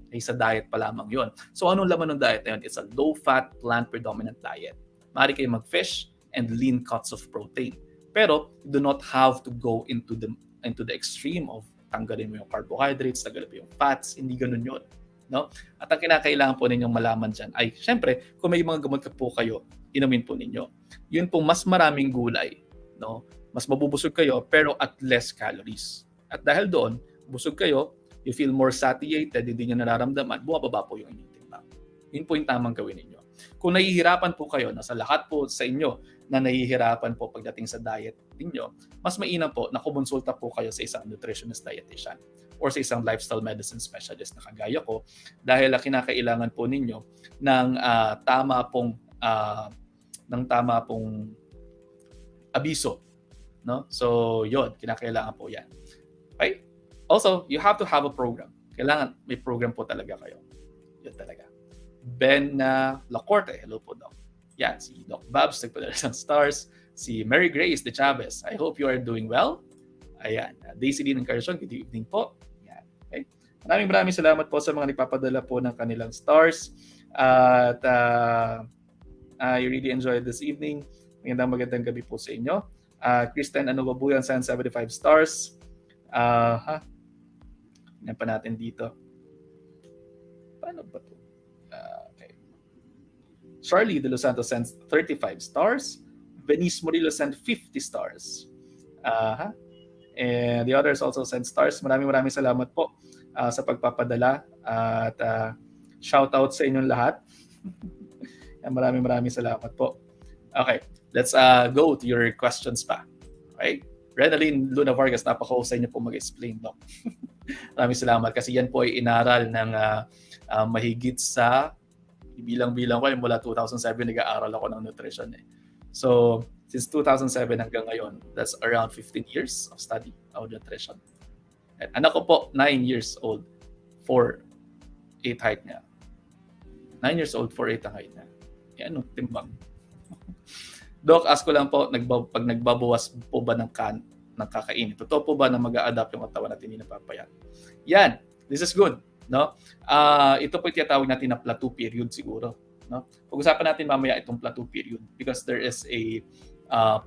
Ay sa diet pa lamang yun. So anong laman ng diet na yun? It's a low-fat, plant-predominant diet. Maaari kayo mag-fish and lean cuts of protein. Pero you do not have to go into the extreme of tanggalin mo yung carbohydrates, tanggalin mo yung fats. Hindi ganun yun. No? At ang kinakailangan po ninyong malaman dyan ay, syempre, kung may mga gamot ka po kayo, inumin po ninyo. Yun po mas maraming gulay. No? Mas mabubusog kayo pero at less calories. At dahil doon, busog kayo, you feel more satiated, hindi nyo nararamdaman, bumababa po yung inyong timbang. Yun po yung tamang gawin ninyo. Kung nahihirapan po kayo, nasa lahat po sa inyo na nahihirapan po pagdating sa diet ninyo, mas mainam po na kumonsulta po kayo sa isang nutritionist dietitian or sa isang lifestyle medicine specialist na kagaya ko dahil kinakailangan po ninyo ng tama pong abiso. No? So, yun, kinakailangan po yan. Okay? Also, you have to have a program. Kailangan may program po talaga kayo. Yun talaga. Ben Lacorte, hello po, Doc. Yan, si Doc Babs, nagpadala ng stars. Si Mary Grace de Chavez, I hope you are doing well. Ayan, Daisy Lee ng Carson, good evening po. Yan, okay. Maraming salamat po sa mga nagpapadala po ng kanilang stars. At I really enjoyed this evening. Magandang gabi po sa inyo. Kristen Babuyan, 75 stars. Yan pa natin dito. Paano ba ito? Okay. Charlie De Los Santos sends 35 stars. Venice Murillo sent 50 stars. And the others also sent stars. Maraming salamat po sa pagpapadala. At shout out sa inyong lahat. Maraming salamat po. Okay. Let's go to your questions pa. Okay? Renaline Luna Vargas, napaka-husay niyo po mag-explain, Doc. Maraming salamat kasi yan po ay inaral ng mahigit sa bilang-bilang ko mula 2007 nag-aaral ako ng nutrition eh. So, since 2007 hanggang ngayon, that's around 15 years of study of nutrition. At anak ko po, 9 years old, 4'8" height niya. 9 years old, 4'8" ang height niya. Yan, timbang. Doc, ask ko lang po, pag nagbabawas po ba ng kakainin, totoo po ba na mag-a-adapt yung katawan natin hindi napapayat? Yan, this is good. No? Ito po yung tinatawag natin na plateau period siguro. No? Pag-usapan natin mamaya itong plateau period because there is a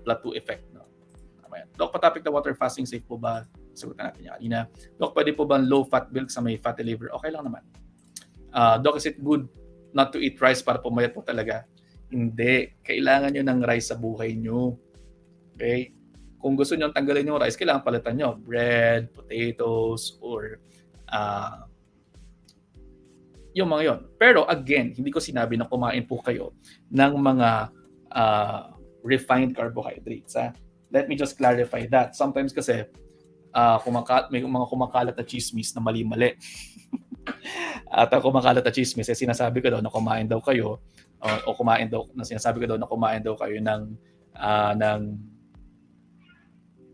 plateau effect. No? Doc, pa-topic na water fasting, safe po ba? Sagutan natin yan kanina. Doc, pwede po ba low-fat milk sa may fatty liver? Okay lang naman. Doc, is it good not to eat rice para pumayat po talaga? Hindi. Kailangan nyo ng rice sa buhay nyo. Okay? Kung gusto nyo tanggalin yung rice, kailangan palitan nyo. Bread, potatoes, or yung mga yon. Pero again, hindi ko sinabi na kumain po kayo ng mga refined carbohydrates. Let me just clarify that. Sometimes kasi may mga kumakalat na chismis na mali-mali. At kumakalat na chismis, sinasabi ko daw na kumain daw kayo o sinasabi ko daw na kumain daw kayo ng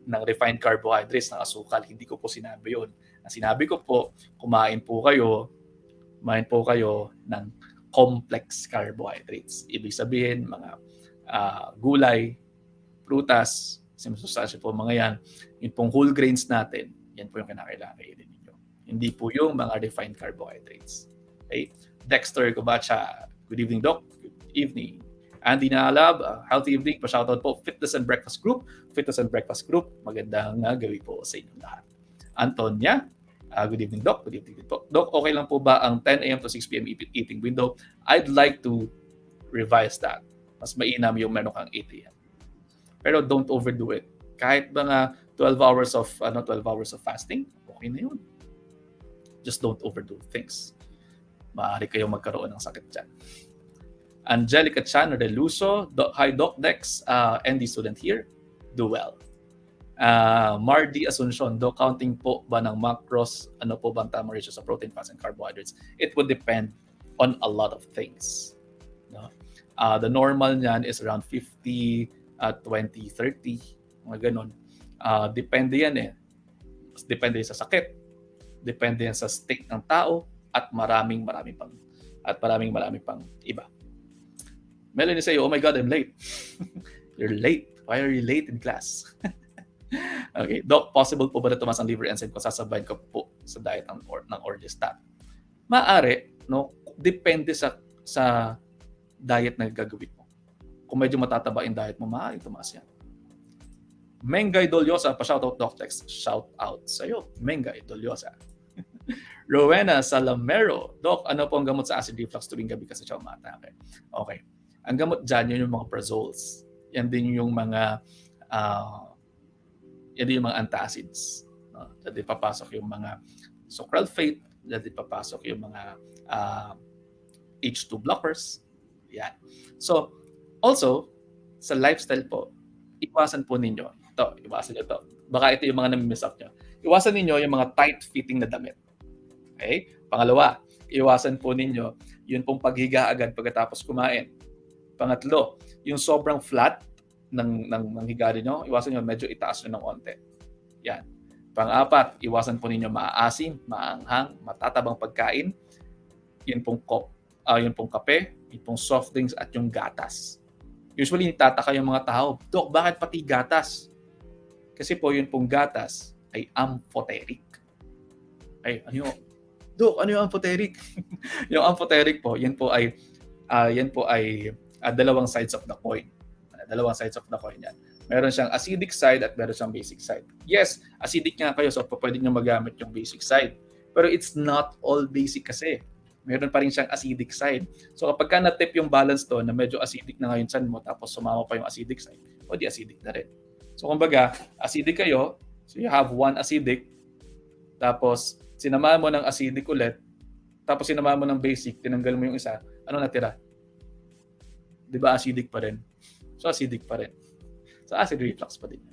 ng refined carbohydrates, ng asukal. Hindi ko po sinabi yun. Ang sinabi ko po, kumain po kayo ng complex carbohydrates. Ibig sabihin, mga gulay, prutas, simasustansya po mga yan. Yung pong whole grains natin, yan po yung kinakailangan kainin ninyo. Hindi po yung mga refined carbohydrates. Okay? Dexter Kubacha, good evening, Doc. Good evening. Andy Nalab, healthy evening. Pa-shoutout po, Fitness and Breakfast Group. Magandang gawi po sa inyong lahat. Antonia, good evening, Doc. Good evening po. Doc, okay lang po ba ang 10 a.m. to 6 p.m. eating window? I'd like to revise that. Mas mainam yung meron kang 8 a.m. Pero don't overdo it. Kahit ba nga 12 hours of fasting, okay na yun. Just don't overdo things. Maaari kayong magkaroon ng sakit dyan. Angelica Chan Reluso, hi Doc Dex, ND student here, do well. Mardi Asuncion, Doc, counting po ba ng macros, ano po bang tamang ratio sa protein, fats, and carbohydrates? It would depend on a lot of things. No? The normal niyan is around 50, 20, 30, mga ganun. Depende yan eh. Depende sa sakit, depende yan sa state ng tao, at maraming pang iba. Melanie say, oh my God, I'm late. You're late. Why are you late in class? Okay, Doc, possible po ba na tumaas ang liver enzyme kung sasabayin ko po sa diet ng orlistat? Maaari, no? Depende sa diet na gagawin mo. Kung medyo matataba yung diet mo, maaaring tumaas yan. Mengay Doliosa, pa-shoutout Doc Tex. Shoutout sa'yo, Mengay Doliosa. Rowena Salamero, Doc, ano po ang gamot sa acid reflux tuwing gabi kasi siya umatake? Okay. Ang gamot dyan, yun yung mga prazoles. Yan din yung mga antacids. No? Dati papasok yung mga sucralfate, dati papasok yung mga H2 blockers. Yan. So, also, sa lifestyle po, iwasan po ninyo. Iwasan nyo to. Baka ito yung mga nami-miss up nyo. Iwasan ninyo yung mga tight-fitting na damit. Okay? Pangalawa, iwasan po ninyo yun pong paghiga agad pagkatapos kumain. Pangatlo, yung sobrang flat ng higa nyo, iwasan nyo, medyo itaas nyo ng onte. Yan. Pang-apat, iwasan po ninyo maaasim, maanghang, matatabang pagkain. Yun pong kape, yun pong soft drinks at yung gatas. Usually, nitataka yung mga tao, Dok, bakit pati gatas? Kasi po yun pong gatas ay amphoteric. Ay, ano yun? Dok, ano yung amphoteric? Yung amphoteric po, yan po ay dalawang sides of the coin. Dalawang sides of the coin yan. Meron siyang acidic side at meron siyang basic side. Yes, acidic nga kayo, so pwede nyo magamit yung basic side. Pero it's not all basic kasi. Meron pa rin siyang acidic side. So kapag ka na-tip yung balance to na medyo acidic na ngayon saan mo tapos sumama pa yung acidic side, o di acidic na rin. So kumbaga, acidic kayo, so you have one acidic, tapos sinamahan mo ng acidic ulit, tapos sinamahan mo ng basic, tinanggal mo yung isa, ano natira? Di ba acidic pa rin? So acidic pa rin. So acid reflux pa din.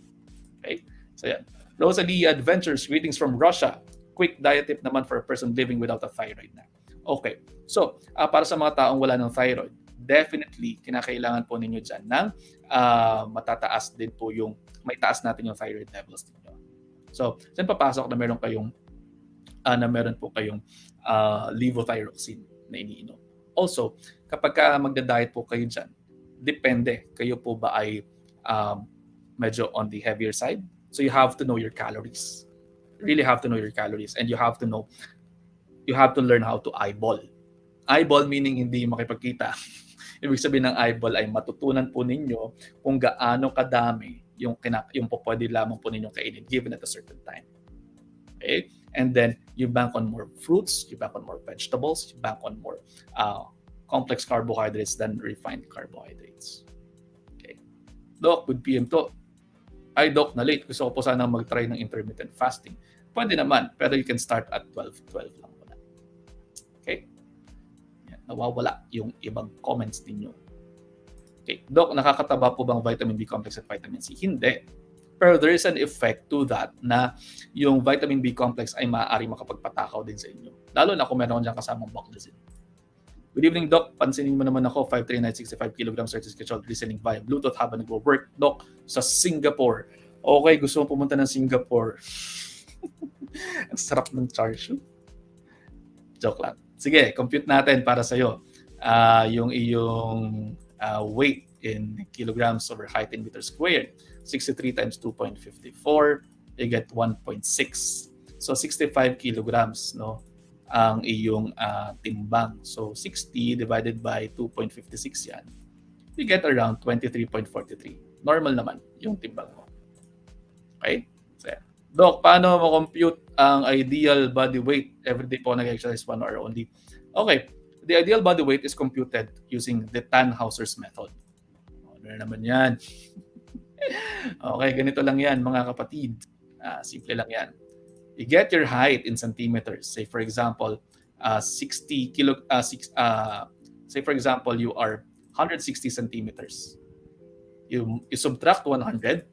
Okay? So yan. Rosalie Adventures, greetings from Russia. Quick diet tip naman for a person living without a thyroid na. Okay. So, para sa mga taong wala ng thyroid, definitely, kinakailangan po ninyo dyan ng matataas din po may taas natin yung thyroid levels ninyo. So, dyan papasok na meron po kayong Levothyropsin na iniinom. Also, kapag magda-diet po kayo dyan, depende, kayo po ba ay medyo on the heavier side? So, you have to know your calories. You really have to know your calories, and you have to learn how to eyeball. Eyeball meaning hindi makipagkita. Ibig sabihin ng eyeball ay matutunan po ninyo kung gaano kadami yung po pwede lamang po ninyong kainin given at a certain time. Okay? And then, you bank on more fruits, you bank on more vegetables, you bank on more complex carbohydrates than refined carbohydrates. Okay. Doc, good PM to. Ay, Doc, na late. Gusto ko po sana mag-try ng intermittent fasting. Pwede naman, pero you can start at 12 lang muna. Okay? Yan, nawawala yung ibang comments ninyo. Okay. Doc, nakakataba po bang vitamin B complex at vitamin C? Hindi. Pero there is an effect to that na yung vitamin B complex ay maaari makapagpatakaw din sa inyo. Lalo na kung meron dyan kasamang baclosin. Good evening, Doc. Pansinin mo naman ako, 5'3", 65 kg, certified scheduled listening via Bluetooth habang nag-work. Doc, sa Singapore. Okay, gusto mo pumunta ng Singapore. Ang sarap ng char siu. Joke lang. Sige, compute natin para sa'yo. Yung iyong weight in kilograms over height in meters squared. 63 times 2.54, you get 1.6. So 65 kilograms, no, ang iyong timbang. So 60 divided by 2.56 yan. You get around 23.43. Normal naman yung timbang mo. Okay? So, Doc, paano mo-compute ang ideal body weight? Everyday po nag-exercise 1 hour only. Okay. The ideal body weight is computed using the Tannhauser's method. Ano na naman yan? Okay, ganito lang yan mga kapatid. Simple lang yan. You get your height in centimeters. Say for example, 60 kilo, say for example, you are 160 centimeters. You subtract 100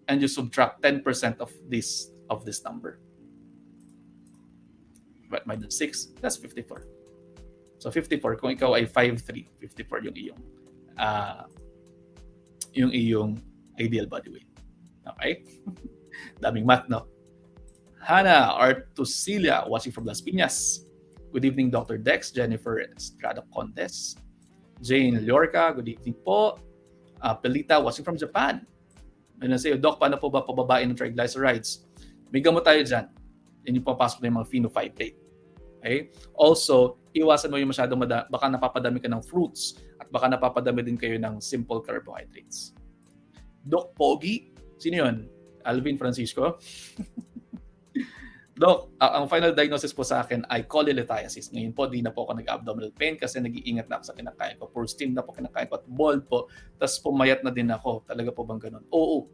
and you subtract 10% of this number. But minus 6, that's 54. So 54, kung ikaw ay 5'3", 54 yung iyong ideal body weight. Okay? Daming math, no? Hannah Artusilia, watching from Las Piñas. Good evening, Dr. Dex, Jennifer Estrada Contes. Jane Llorca, good evening po. Pelita, watching from Japan. Ano sa'yo, Doc, paano po ba pababain ng triglycerides? May gamot tayo dyan. Yan yung papasok na yung mga phenofibrate. Okay? Also, iwasan mo yung masyadong baka napapadami ka ng fruits at baka napapadami din kayo ng simple carbohydrates. Doc Pogi, sino yun? Alvin Francisco? Doc, ang final diagnosis po sa akin ay cholelithiasis. Ngayon po, di na po ako nag-abdominal pain kasi nag-iingat na ako sa kinakain ko. Pure steam na po kinakain ko at bold po. Tapos pumayat na din ako. Talaga po bang ganun? Oo.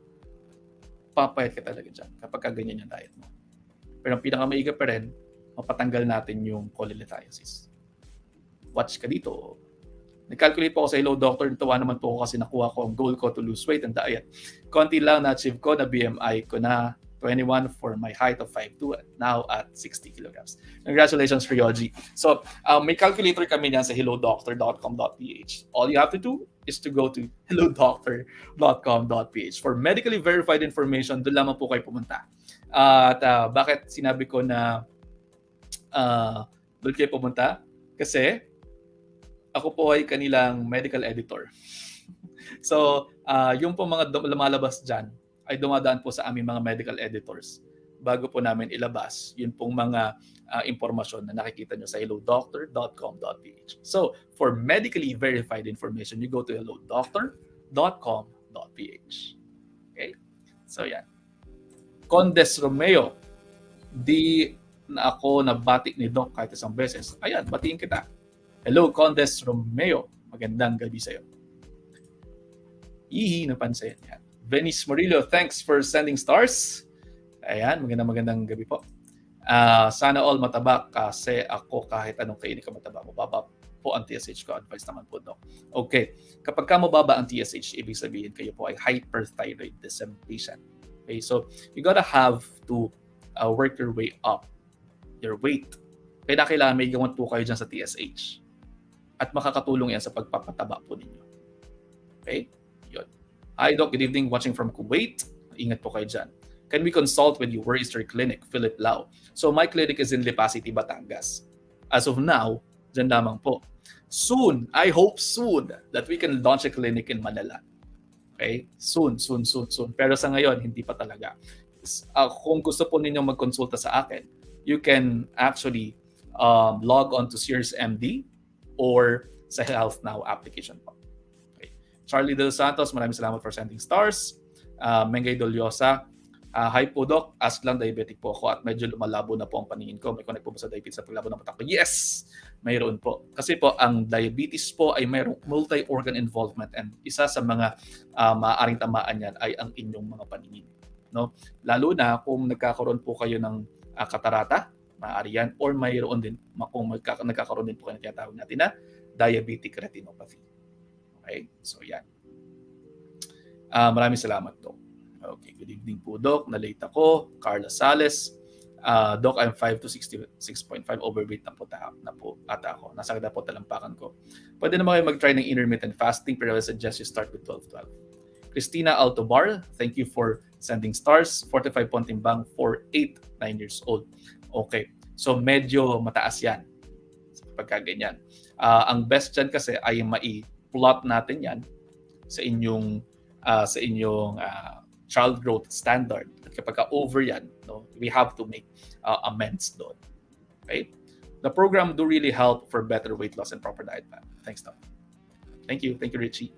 Papayat ka talaga dyan kapag ganyan yung diet mo. Pero ang pinakamaiga pa rin, mapatanggal natin yung cholelithiasis. Watch ka dito. Nag-calculate po ako sa Hello Doctor. Natawa naman po ako kasi nakuha ko ang goal ko to lose weight and diet. Konti lang na-achieve ko na BMI ko na 21 for my height of 5'2", now at 60 kilograms. Congratulations, Ryoji. So, may calculator kami niyan sa hellodoctor.com.ph. All you have to do is to go to hellodoctor.com.ph. For medically verified information, doon lamang po kayo pumunta. At bakit sinabi ko na doon kayo pumunta? Kasi ako po ay kanilang medical editor. So, yung po mga lumalabas dyan, ay dumadaan po sa aming mga medical editors bago po namin ilabas yun pong mga impormasyon na nakikita nyo sa hellodoctor.com.ph. So, for medically verified information, you go to hellodoctor.com.ph. Okay? So, yan. Condes Romeo, di na ako nabati ni Doc kahit isang beses. Ayan, batiin kita. Hello, Condes Romeo. Magandang gabi sa'yo. Ihi, napansin. Yan. Venice Murillo, thanks for sending stars. Ayan, magandang gabi po. Sana all mataba kasi ako kahit anong kainin ka mataba. Mababa po ang TSH ko. Advice naman po, Doc. Okay, kapag ka mababa ang TSH, ibig sabihin kayo po ay hyperthyroidism patient. Okay, so you gotta have to work your way up, your weight. Kaya kailangan may gamot po kayo dyan sa TSH. At makakatulong yan sa pagpapataba po ninyo. Okay? Yun. Hi, Doc. Good evening. Watching from Kuwait. Ingat po kayo dyan. Can we consult with you? Where is your clinic? Philip Lau. So, my clinic is in Lipa City, Batangas. As of now, dyan lamang po. Soon, I hope soon, that we can launch a clinic in Manila. Okay? Soon. Pero sa ngayon, hindi pa talaga. Kung gusto po ninyong magkonsulta sa akin, you can actually log on to Sears MD or sa Health Now application po. Okay. Charlie Del Santos, maraming salamat for sending stars. Mengay Doliosa, hi po Doc, ask lang, diabetic po ako at medyo lumalabo na po ang paningin ko. May connect po ba sa diabetes sa paglabo ng mata ko? Yes! Mayroon po. Kasi po, ang diabetes po ay mayroong multi-organ involvement and isa sa mga maaaring tamaan yan ay ang inyong mga paningin. No? Lalo na kung nagkakaroon po kayo ng katarata, maaari yan, or mayroon din kung nagkakaroon din po kayo na tinatawag natin na diabetic retinopathy. Okay? So yan. Maraming salamat, Doc. Okay, good evening po, Doc. Na-late ako. Carla Sales. Doc, I'm 5 to 66.5. Overweight na po ata ako. Nasakit na po talampakan ko. Pwede naman kayo mag-try ng intermittent fasting pero I suggest you start with 12-12. Christina Altobar, thank you for sending stars. 45 pong timbang for 8, 9 years old. Okay. So medyo mataas yan pagka ganyan. Ang best dyan kasi ay mai-plot natin yan sa inyong child growth standard. At kapag over yan, no, we have to make amends doon. Okay? The program do really help for better weight loss and proper diet plan. Thanks, Doc. Thank you, Richie.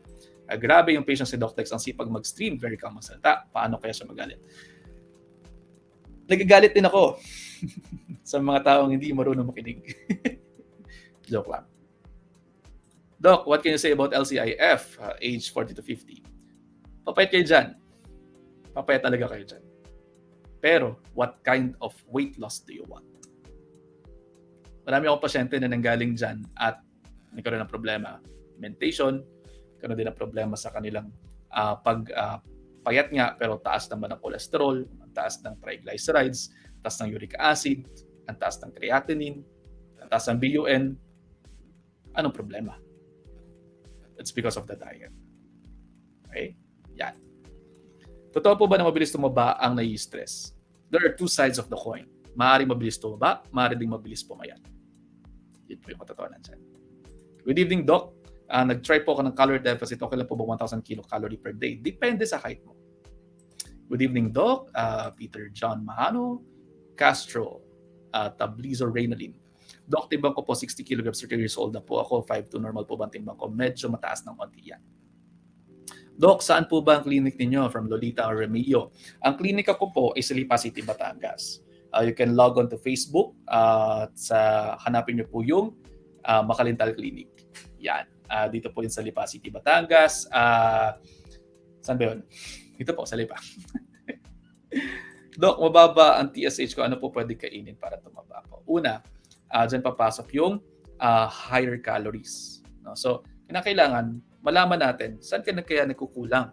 Grabe yung patience si Doc Tex, ang sipag mag-stream, very calm magsalita. Paano kaya siya magalit? Nagagalit din ako sa mga taong hindi marunong makinig. Joke lang. Doc, what can you say about LCIF, age 40 to 50? Papayat kayo dyan. Papayat talaga kayo dyan. Pero, what kind of weight loss do you want? Marami akong pasyente na nanggaling dyan at nagkaroon ng problema. Mentation, nagkaroon din ng problema sa kanilang payat nga, pero taas naman ng cholesterol, taas ng triglycerides, taas ng uric acid, ang taas ng creatinine, ang taas ng BUN. Anong problema? It's because of the diet. Okay? Yan. Totoo po ba na mabilis tumaba ang nai-stress? There are two sides of the coin. Maaaring mabilis tumaba, maaaring ding mabilis pumayat. Yun po yung katotohanan dyan. Good evening, Doc. Nag-try po ako ng calorie deficit. Okay lang po ba 1,000 kilocalorie per day? Depende sa height mo. Good evening, Doc. Peter John Mahano, Castro, Tablizo Reynolin. Doc, timbang ko po 60 kilograms, 30 years old na po ako. 5'2", normal po ba ang timbang ko? Medyo mataas ng konti yan. Doc, saan po ba ang clinic ninyo? From Lolita or Remillo? Ang klinika ko po ay sa Lipa City, Batangas. You can log on to Facebook. Hanapin niyo po yung Makalintal Clinic. Yan. Dito po yun sa Lipa City, Batangas. Saan ba yun? Dito po, sa Lipa. Doc, mababa ang TSH ko. Ano po pwede kainin para tumaba po? Una, dyan papasok yung higher calories. No? So, kinakailangan malaman natin saan ka kaya nagkukulang.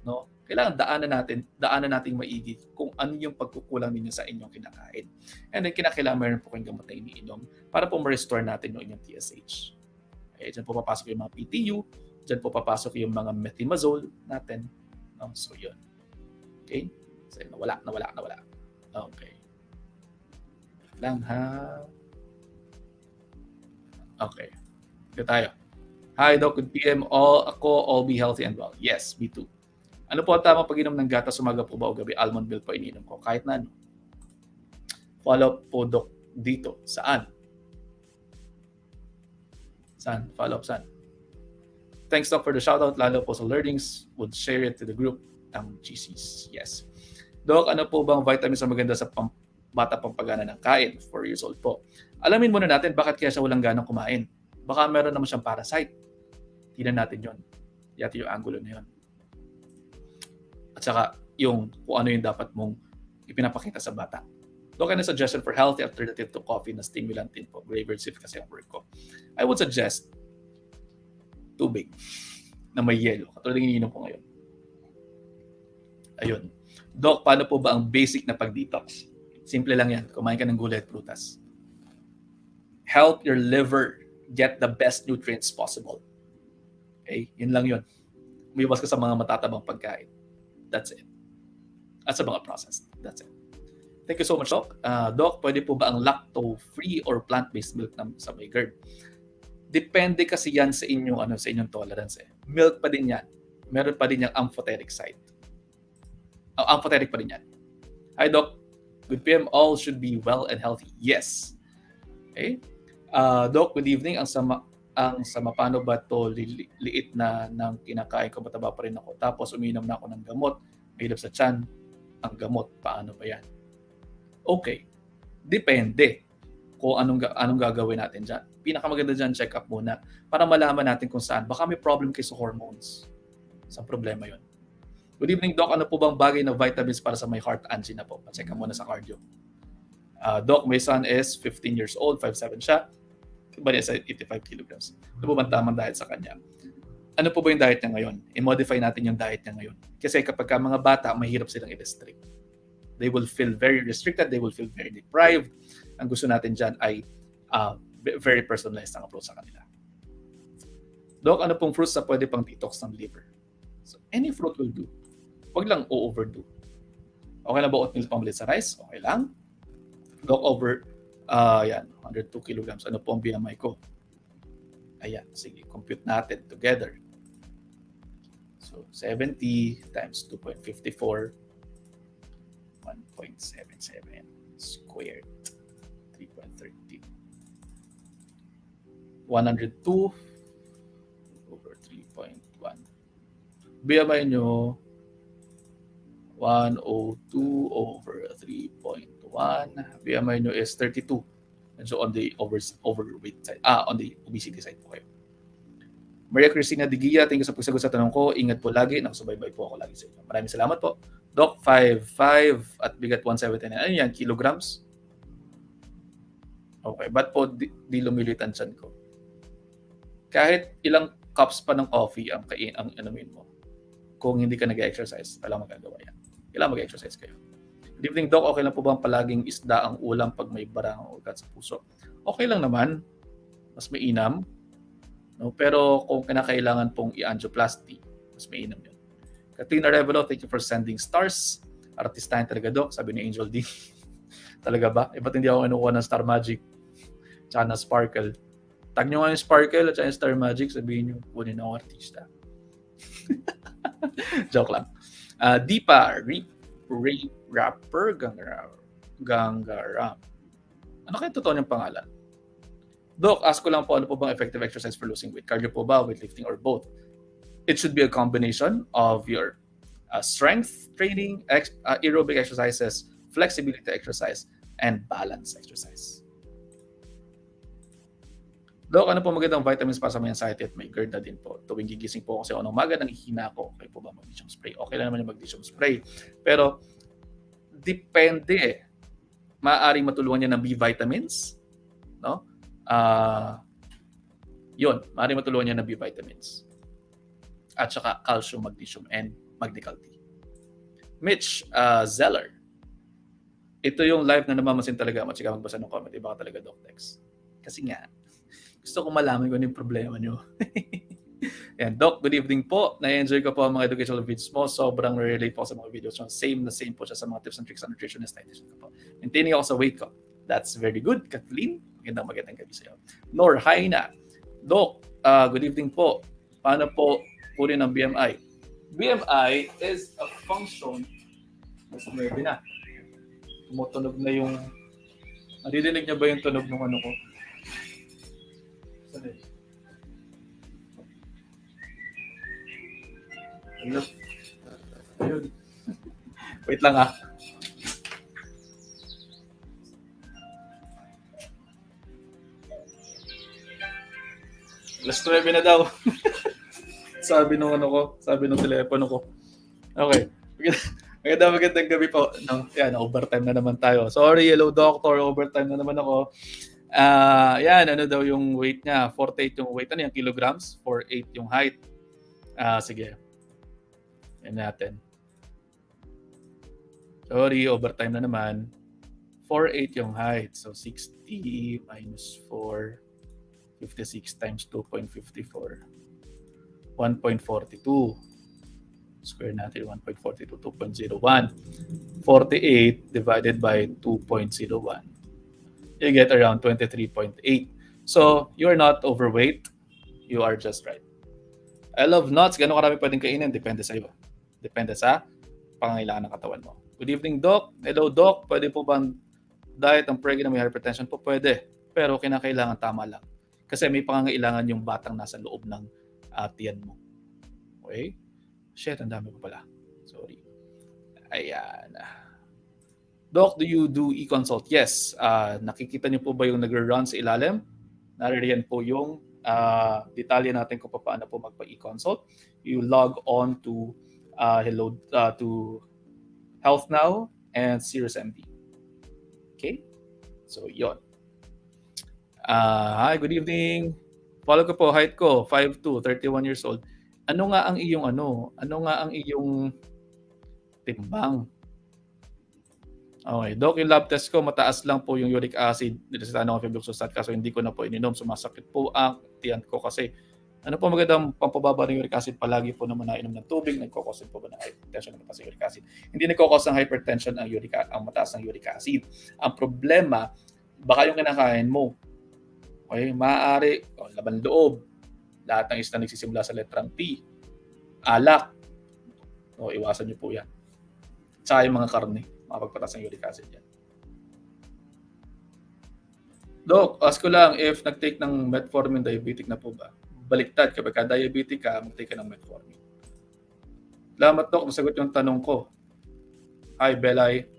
No? Kailangan daanan natin maigi kung ano yung pagkukulang ninyo sa inyong kinakain. And then kinakailangan meron po kayong gamot na iniinom para po ma-restore natin yung inyong TSH. Okay, dyan po papasok yung mga PTU, dyan po papasok yung mga methimazole natin. No? So yun. Okay? So nawala. Okay. Lang ha. Okay. Ito tayo. Hi, Doc. Good PM. All be healthy and well. Yes, me too. Ano po ang tamang pag-inom ng gatas, umaga po ba o gabi? Almond milk po ininom ko. Kahit na ano. Follow up po, Doc, dito. Saan? Follow up saan? Thanks, Doc, for the shoutout. Lalo po sa learnings. Would share it to the group. Ang GCs. Yes. Doc, ano po bang vitamins ang maganda sa bata pampagana ng kain? 4 years old po. Alamin muna natin bakit kaya siya walang ganang kumain. Baka meron naman siyang parasite. Tingnan natin yon. Yata yung angulo na yon. At saka yung kung ano yung dapat mong ipinapakita sa bata. Doc, ano suggestion for healthy alternative to coffee na stimulant din po? Graveyard shift kasi ang work ko. I would suggest tubig na may yelo. Katulad ng iniinom ko ngayon. Ayun. Doc, paano po ba ang basic na pag-detox? Simple lang yan. Kumain ka ng gulay at prutas. Help your liver get the best nutrients possible. Okay? Yun lang yun. Umiwas ka sa mga matatabang pagkain. That's it. At sa mga processed. That's it. Thank you so much, Doc. Doc, pwede po ba ang lacto-free or plant-based milk sa may GERD? Depende kasi yan sa inyong tolerance. Milk pa din yan. Meron pa din yung amphoteric side. Amphoteric pa din yan. Hi, Doc. Good PM. All should be well and healthy. Yes. Okay. Doc, good evening. Ang sama paano ba to liit na ng kinakain ko, mataba pa rin ako. Tapos uminom na ako ng gamot. Mahilap sa tiyan. Ang gamot, paano ba yan? Okay. Depende kung anong gagawin natin dyan. Pinakamaganda dyan, check up muna para malaman natin kung saan. Baka may problem kayo sa hormones. Sa problema yon. Good evening, Doc. Ano po bang bagay na vitamins para sa may heart angina po? Check ka muna sa cardio. Doc, my son is 15 years old, 5'7" siya. Iba niya sa 85 kilograms. Ano po bang tamang diet sa kanya? Ano po ba yung diet niya ngayon? I-modify natin yung diet niya ngayon. Kasi kapag mga bata, mahirap silang i-restrict. They will feel very restricted. They will feel very deprived. Ang gusto natin dyan ay very personalized ang approach sa kanila. Doc, ano pong fruits na pwede pang detox ng liver? So, any fruit will do. Huwag lang o-overdo. Okay na ba oatmeal pambalit sa rice? Okay lang. Doc, over, yan, 102 kilograms. Ano po ang BMI ko? Ayan, sige, compute natin together. So, 70 times 2.54, 1.77 squared, 3.30. 102 over 3.1. BMI nyo, 102 over 3.1. BMI nyo is 32. And so on the overweight side, on the obesity side po kayo. Maria Cristina Digia, thank you sa pagsagot sa tanong ko. Ingat po lagi. Nakasubaybay po ako lagi sa inyo. Maraming salamat po. Doc, 5'5" at bigat 179. Ano yan? Kilograms? Okay. Ba't po di lumilit ang tiyan ko? Kahit ilang cups pa ng coffee ang inumin mo, kung hindi ka nag-exercise, walang magagawa yan. Kailangan mag-exercise kayo. Good evening, Doc. Okay lang po ba ang palaging isda ang ulam pag may barang o ugat sa puso? Okay lang naman. Mas mainam. No? Pero kung kinakailangan pong i-angioplasty, mas mainam yun. Katrina Revelo, thank you for sending stars. Artistahin talaga, Doc. Sabi ni Angel D. Talaga ba? Ba't hindi ako kinukuha ng Star Magic? Tsaka na Sparkle. Tag nyo nga yung Sparkle at yung Star Magic. Sabihin nyo, kunin ako artista. Joke lang. Deepa, Rapper, Gangaram. Ano kaya totoo niyang pangalan? Doc, ask ko lang po, ano po bang effective exercise for losing weight? Cardio po ba, weightlifting, or both? It should be a combination of your strength training, aerobic exercises, flexibility exercise, and balance exercise. Doc, ano po magandang vitamins para sa may anxiety at may GERD na din po? Tuwing gigising po kasi ako ng umaga, nanghihina ako. Okay po ba mag-lithium spray? Okay lang naman yung mag-lithium spray. Pero, depende eh. Maaaring matulungan niya ng B vitamins. No? Yun, maaaring matulungan niya ng B vitamins. At saka calcium, magnesium, and magnecal tea. Mitch Zeller. Ito yung live na namamasin talaga. Matsika magbasa ng comment. Iba ka talaga, Doc Dex. Kasi nga, gusto ko malaman kung ano yung problema nyo. Yan, Doc, good evening po. Na-enjoy ko po ang mga educational videos mo. Sobrang relate po sa mga videos mo. Same po siya sa mga tips and tricks on nutritionist dietitian ko po. Maintaining ako sa weight ko. That's very good, Kathleen. Magandang gabi sa iyo. Nor Haina. Doc, good evening po. Paano po kunin ang BMI? BMI is a function. Mas 9 na. Tumutunog na yung... Nadidinig niya ba yung tunog ng ano ko? Ayun. Wait lang ah. Last 9 na daw. Sabi nung ano ko, sabi nung telepono ko. Okay. Magandang gabi po. No, yan, overtime na naman tayo. Sorry, hello doctor, overtime na naman ako. Yan, ano daw yung weight niya? 48 yung weight. Ano yung kilograms? 48 yung height. Sige. Yan natin. Sorry, overtime na naman. 48 yung height. So, 60 minus 4. 56 times 2.54. 1.42. Square natin 1.42. 2.01. 48 divided by 2.01. You get around 23.8. So, you're not overweight. You are just right. I love nuts. Gano'ng karami pwedeng kainin? Depende sa iyo. Depende sa pangangailangan ng katawan mo. Good evening, Doc. Hello, Doc. Pwede po bang diet ang pregnant na may hypertension po? Pwede. Pero kinakailangan tama lang. Kasi may pangangailangan yung batang nasa loob ng tiyan mo. Okay? Shit, ang dami ko pala. Sorry. Ayan. Doc, do you do e-consult? Yes. Nakikita niyo po ba yung nag-run sa ilalim? Naririyan po yung detalye natin kung paano po magpa-e-consult. You log on to to Health Now and Sirius MD. Okay? So, yon. Hi, good evening. Follow ko po, height ko, 5'2", 31 years old. Ano nga ang iyong timbang? Okay, Doc, yung lab test ko, mataas lang po yung uric acid. Nilisita ng fibroxostat kaso hindi ko na po ininom. Sumasakit po ang tiyan ko kasi Ano po magandang pampababa ng uric acid? Palagi po naman nainom ng tubig. Nagkakos po ba ng hypertension ng mataas ng uric acid? Hindi nagkakos ng hypertension ang mataas ng uric acid. Ang problema, baka yung kinakain mo. Okay, maaari, laban loob. Lahat ng isda nagsisimula sa letrang T. Alak. Iwasan niyo po yan. Tsaka yung mga karne, makapagpataas ng uric acid yan. Dok, ask ko lang if nag-take ng metformin, diabetic na po ba? Baliktad, kapag ka-diabetic ka, mag-take ka ng metformin. Salamat, Dok, nasagot yung tanong ko. Hi, Belay.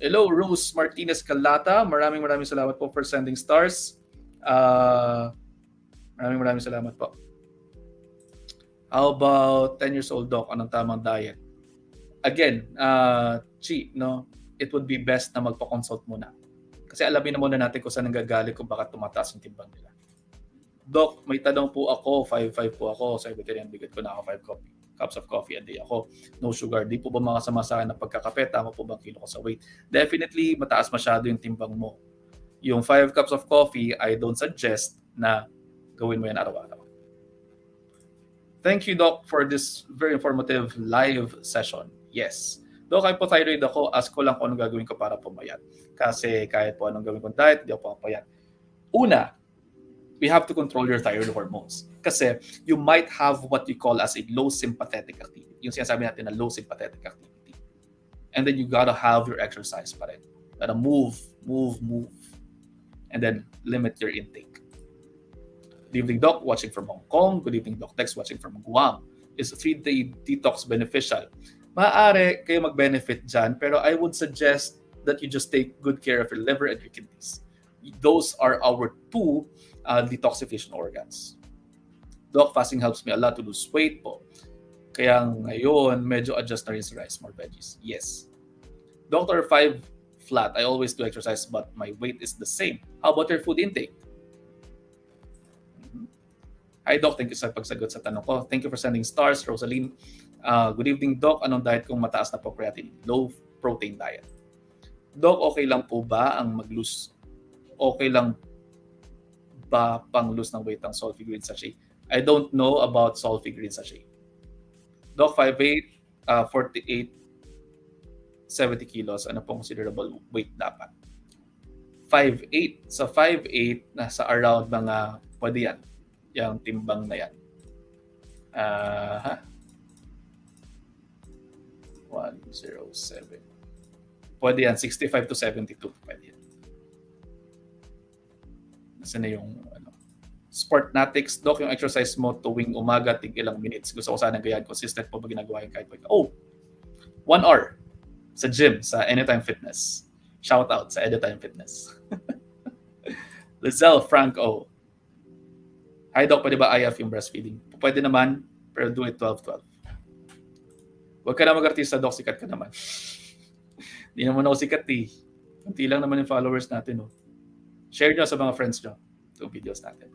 Hello, Rose Martinez Calata. Maraming salamat po for sending stars. Maraming salamat po. How about 10 years old, Doc? Anong tamang diet? Again, Chi, no? It would be best na magpa-consult muna. Kasi alamin na muna natin kung saan nanggagaling, kung bakit tumataas yung timbang nila. Doc, may tanong po ako, 5'5 po ako, sa vegetarian, bigat ko na ako 5 cups of coffee a day ako, no sugar. Di po ba makasama sa akin ng pagkakape? Tama po bang kilo ko sa weight? Definitely, mataas masyado yung timbang mo. Yung 5 cups of coffee, I don't suggest na gawin mo yan araw-araw. Thank you, Doc, for this very informative live session. Yes. Doc, hypothyroid ako. Ask ko lang kung anong gagawin ko para pumayat. Kasi kahit po anong gawin kong diet, di ako papayat. Una, we have to control your thyroid hormones. Kasi you might have what you call as a low sympathetic activity. Yung sinasabi natin na low sympathetic activity. And then you gotta have your exercise pa rin. Gotta move. And then limit your intake. Good evening, Doc, watching from Hong Kong. Good evening, Doc Tex, watching from Guam. Is a 3-day detox beneficial? Maaari kayo mag-benefit dyan, pero I would suggest that you just take good care of your liver and your kidneys. Those are our two detoxification organs. Doc, fasting helps me a lot to lose weight po. Kaya ngayon, medyo adjust na rin sa rice, more veggies. Yes. Dr. 5 flat, I always do exercise but my weight is the same. How about your food intake? Hi, Doc. Thank you sa pagsagot sa tanong ko. Thank you for sending stars, Rosaline. Good evening, Doc. Anong diet kung mataas na po creatinine? Low protein diet. Doc, okay lang po ba ang mag-lose? Okay lang ba pang-lose ng weight ang Solfi Green Sachet? I don't know about Solfi Green Sachet. Doc, 5'8", 48, 70 kilos. Ano pong considerable weight dapat? 5'8". Sa 5'8", nasa around mga, pwede yan. Yung timbang na yan. 107. Pwede yan, 65 to 72. Pwede yan. Nasaan na yung Sportnatics, Doc, yung exercise mo tuwing umaga, tig ilang minutes. Gusto ko sana gayan. Consistent po ba ginagawa yung kahit 1 hour sa gym, sa Anytime Fitness. Shout out sa Anytime Fitness. Lizelle Franco. Hi, Doc, pwede ba IF yung breastfeeding? Pwede naman, pero do it 12-12. Huwag ka na mag-artista, Doc, sikat ka naman. Hindi naman ako sikat eh. Kunti lang naman yung followers natin. Share nyo sa mga friends nyo itong videos natin.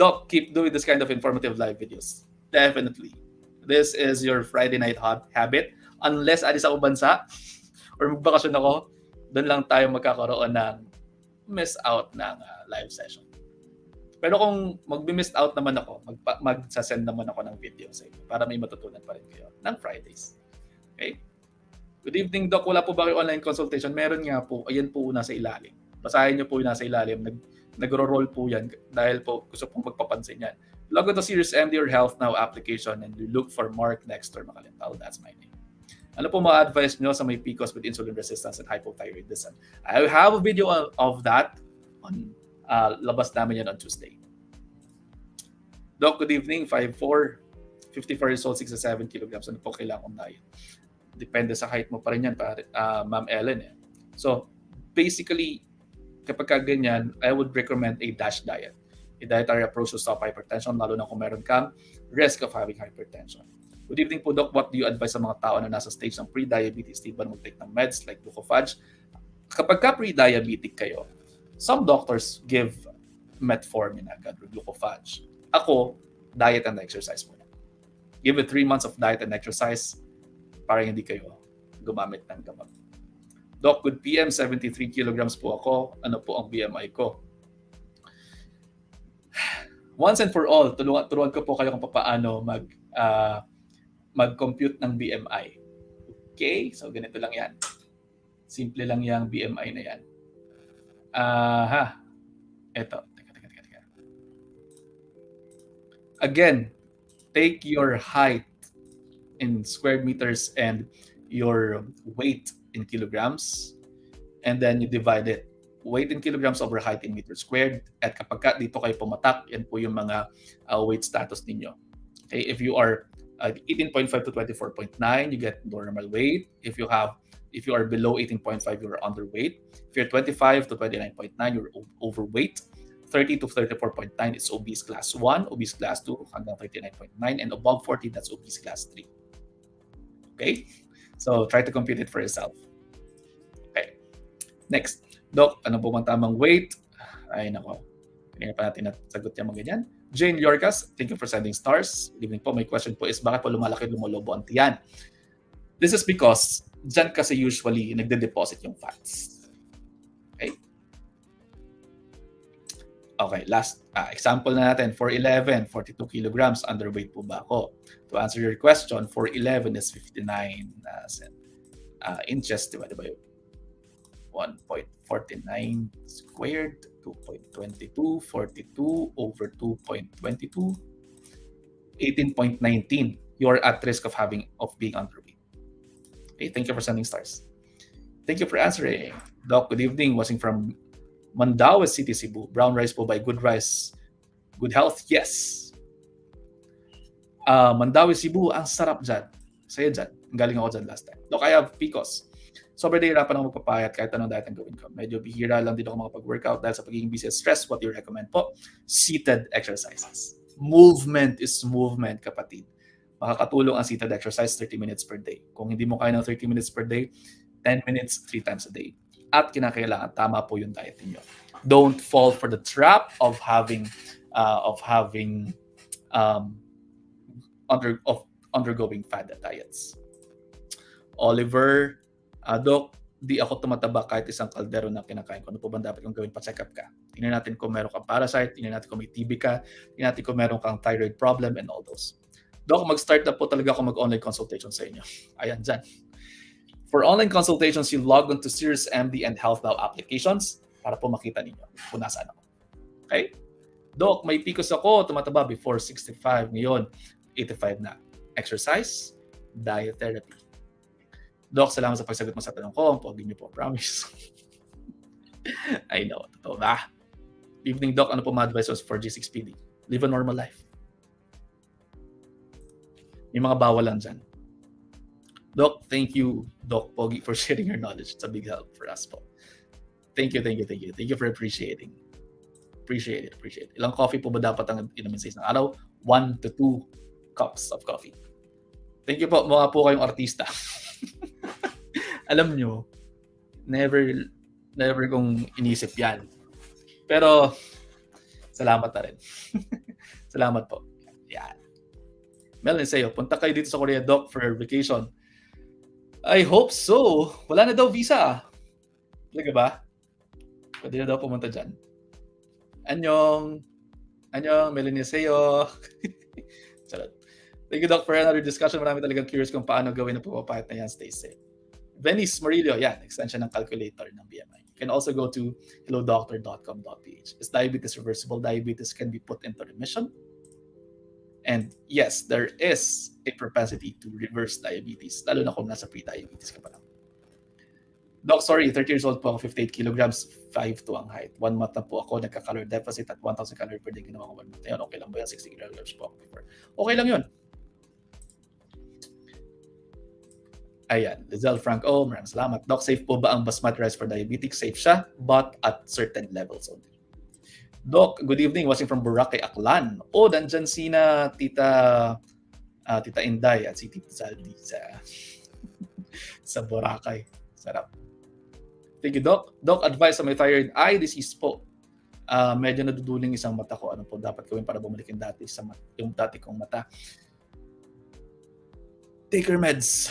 Doc, keep doing this kind of informative live videos. Definitely. This is your Friday night habit. Unless alis ako bansa or magbakasyon ako, doon lang tayo magkakaroon ng miss out ng live session. Pero kung mag-miss out naman ako, mag-send naman ako ng video sa inyo para may matutunan pa rin kayo ng Fridays. Okay? Good evening, Doc. Wala po ba kayo online consultation? Meron nga po. Ayan po nasa ilalim. Basahin niyo po yung nasa ilalim. Nagro-roll po yan dahil po gusto pong magpapansin yan. Log on to Sirius MD or Health Now application and you look for Mark Nexter Makalintal. That's my name. Ano po ma-advise nyo sa may PCOS with insulin resistance and hypothyroidism? I have a video of that on labas namin yan on Tuesday. Doc, good evening. 5'4", 54 years old, 67 kilograms. Ano po kailangan kong diet? Depende sa height mo pa rin yan, Ma'am Ellen. So, basically, kapag ganyan, I would recommend a DASH diet. A dietary approach to stop hypertension, lalo na kung meron kang risk of having hypertension. Good evening po, Doc. What do you advise sa mga tao na nasa stage ng pre-diabetes? Di ba mag-take ng meds like glucophage? Kapag ka pre-diabetic kayo, some doctors give metformin agad or glucophage. Ako, diet and exercise muna. Give it 3 months of diet and exercise para hindi kayo gumamit ng gamot. Doc, good PM, 73 kilograms po ako. Ano po ang BMI ko? Once and for all, turuan ko po kayo kung paano mag-compute ng BMI. Okay? So, ganito lang yan. Simple lang yung BMI na yan. Ito. Teka. Again, take your height in square meters and your weight in kilograms, and then you divide it. Weight in kilograms over height in meters squared. At kapag dito kayo pumatak, yan po yung mga weight status ninyo. Okay, if you are 18.5 to 24.9, you get normal weight. If you are below 18.5, you're underweight. If you're 25 to 29.9, you're overweight. 30 to 34.9 is obese class 1, obese class 2 hanggang 39.9, and above 40, that's obese class 3. Okay? So, try to compute it for yourself. Okay. Next. Doc, ano po ang tamang weight? Ay, nako. Kanina pa natin nasagot yung mga ganyan. Jane Yorkas, thank you for sending stars. Good evening po. My question po is, bakit po lumalaki lumolobo ang tiyan? This is because dyan kasi usually nagde-deposit yung fats. Okay? Okay, last example na natin. 4'11", 42 kilograms, underweight po ba ako? To answer your question, 4'11" is 59 inches, diba yun? 1.49 squared, 2.22, 42 over 2.22, 18.19. You are at risk of being underweight. Okay, thank you for sending stars. Thank you for answering. Doc, good evening. Watching from Mandaue City, Cebu. Brown rice po by Good Rice. Good health? Yes. Mandaue, Cebu. Ang sarap dyan. Saya dyan. Galing ako dyan last time. Doc, I have PCOS. Sobrang nahihirapan ako magpapayat kahit anong diet ang gawin ko. Medyo bihira lang din ako makapag-workout dahil sa pagiging busy at stress. What do you recommend po? Seated exercises. Movement is movement, kapatid. Makakatulong ang seated exercise 30 minutes per day. Kung hindi mo kaya ng 30 minutes per day, 10 minutes 3 times a day. At kinakailangan, tama po yung diet niyo. Don't fall for the trap of undergoing fad diets. Oliver, Doc, di ako tumataba kahit isang kaldero na kinakain ko. Ano po ba dapat kong gawin? Pa-check up ka. Tingnan natin kung meron kang parasite, tingnan natin kung may TB ka, tingnan natin kung meron kang thyroid problem and all those. Doc, mag-start na po talaga ako mag-online consultation sa inyo. Ayan, dyan. For online consultations, you log on to Sirius MD and Health Now applications para po makita ninyo kung nasaan ako. Okay? Doc, may PCOS ako, tumataba before 65, ngayon 85 na. Exercise, diet therapy. Doc, salamat sa pagsagot mo sa tanong ko. Ang pogi niyo po, promise. I know, totoo ba? Evening, Doc, ano po mga advice for G6PD? Live a normal life. May mga bawal lang dyan. Doc, thank you, Doc Pogi, for sharing your knowledge. It's a big help for us po. Thank you. Thank you for appreciating. Appreciate it. Ilang coffee po ba dapat ang inumin sa isang araw? 1 to 2 cups of coffee. Thank you po. Mukha po kayong artista. Alam nyo, never kong inisip yan. Pero, salamat na rin. Salamat po. Yan. Melanie sa'yo, punta kayo dito sa Korea, Doc, for vacation. I hope so. Wala na daw visa. Talaga ba? Pwede na daw pumunta dyan. Anyong, Melanie sa'yo. Charot. Thank you, Doc, for another discussion. Marami talagang curious kung paano gawin na pupapayat na yan. Stay safe. Venice Murillo, yan, extension ng calculator ng BMI. You can also go to hellodoctor.com.ph. Is diabetes reversible? Diabetes can be put into remission. And yes, there is a propensity to reverse diabetes, lalo na kung nasa pre-diabetes ka pa lang. Doc, sorry, 30 years old po ako, 58 kilograms, 5'2" ang height. 1 month na po ako, nagka-calorie deficit at 1,000 calories per day ginawa ko 1 month. Ayun, okay lang ba yan? 60 kilograms po ako before. Okay lang yun. Ayan, Lizelle Franco, maraming salamat. Doc, safe po ba ang basmati rice for diabetic? Safe siya, but at certain levels only. Doc, good evening. Watching from Boracay, Aklan. Nandyan sina Tita Inday at si Tita Zaldi sa Boracay. Sarap. Thank you, Doc. Doc, advice sa may thyroid eye disease po. Medyo naduduling isang mata ko. Ano po dapat gawin para bumalik yung dati kong mata? Take your meds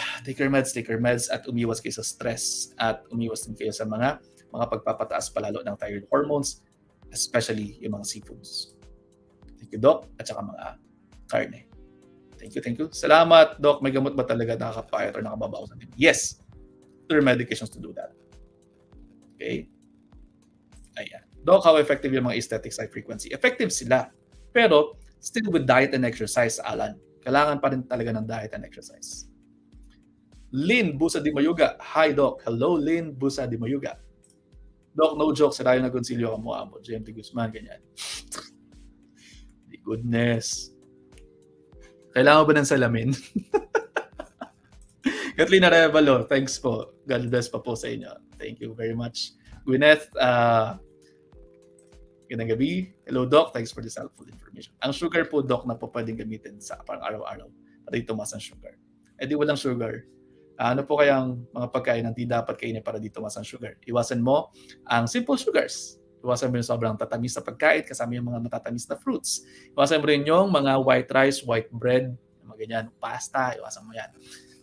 at umiwas kayo sa stress at umiwas din kayo sa mga pagpapataas palalo ng thyroid hormones, especially yung mga seafoods. Thank you, Doc, at saka mga karne. Thank you, thank you. Salamat, Doc. May gamot ba talaga nakakapayat or nakababawas ng timbang? Yes, there are medications to do that. Okay? Ayan. Doc, how effective yung mga aesthetics high frequency? Effective sila. Pero, still with diet and exercise, Alan. Kailangan pa rin talaga ng diet and exercise. Lynn Busa di Mayuga. Hi, Doc. Hello, Lynn Busa di Mayuga. Doc, no joke. Sirayo na Gonzilio Kamuamo. JMT Guzman, ganyan. Goodness. Kailangan ba ng salamin? Kathleen Arevalo, thanks po. God bless pa po sa inyo. Thank you very much. Gwyneth, gandang gabi. Hello, Doc. Thanks for this helpful information. Ang sugar po, Doc, na po pwedeng gamitin sa pang araw-araw para dito mas ang sugar. Eh di walang sugar. Ano po kayang mga pagkain na di dapat kainin para dito mas ang sugar? Iwasan mo ang simple sugars. Iwasan mo yung sobrang tatamis na pagkain kasama yung mga matatamis na fruits. Iwasan mo rin yung mga white rice, white bread, mga ganyan, pasta, iwasan mo yan.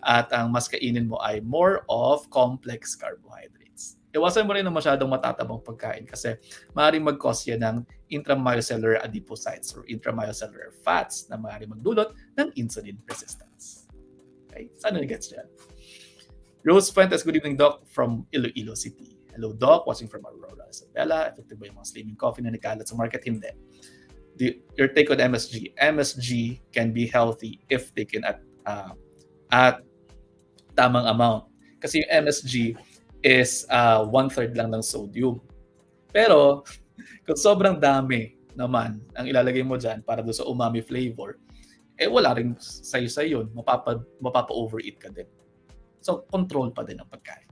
At ang mas kainin mo ay more of complex carbohydrates. Iwasan mo rin ang masyadong matatabang pagkain kasi maaaring mag-cause yan ng intramucellular adipocytes or intramucellular fats na maaaring magdulot ng insulin resistance. Okay? Sana nag-gets dyan. Rose Fuentes, good evening, Doc, from Iloilo City. Hello, Doc, watching from Aurora, Isabela. Effective ba yung mga slimming coffee na nakalat sa market? Hindi. Your take on MSG. MSG can be healthy if taken at tamang amount. Kasi yung MSG is 1/3 lang ng sodium. Pero, kung sobrang dami naman ang ilalagay mo dyan para doon sa umami flavor, eh wala rin sayo-sayo yun. Mapapa-overeat ka din. So, control pa din ang pagkain.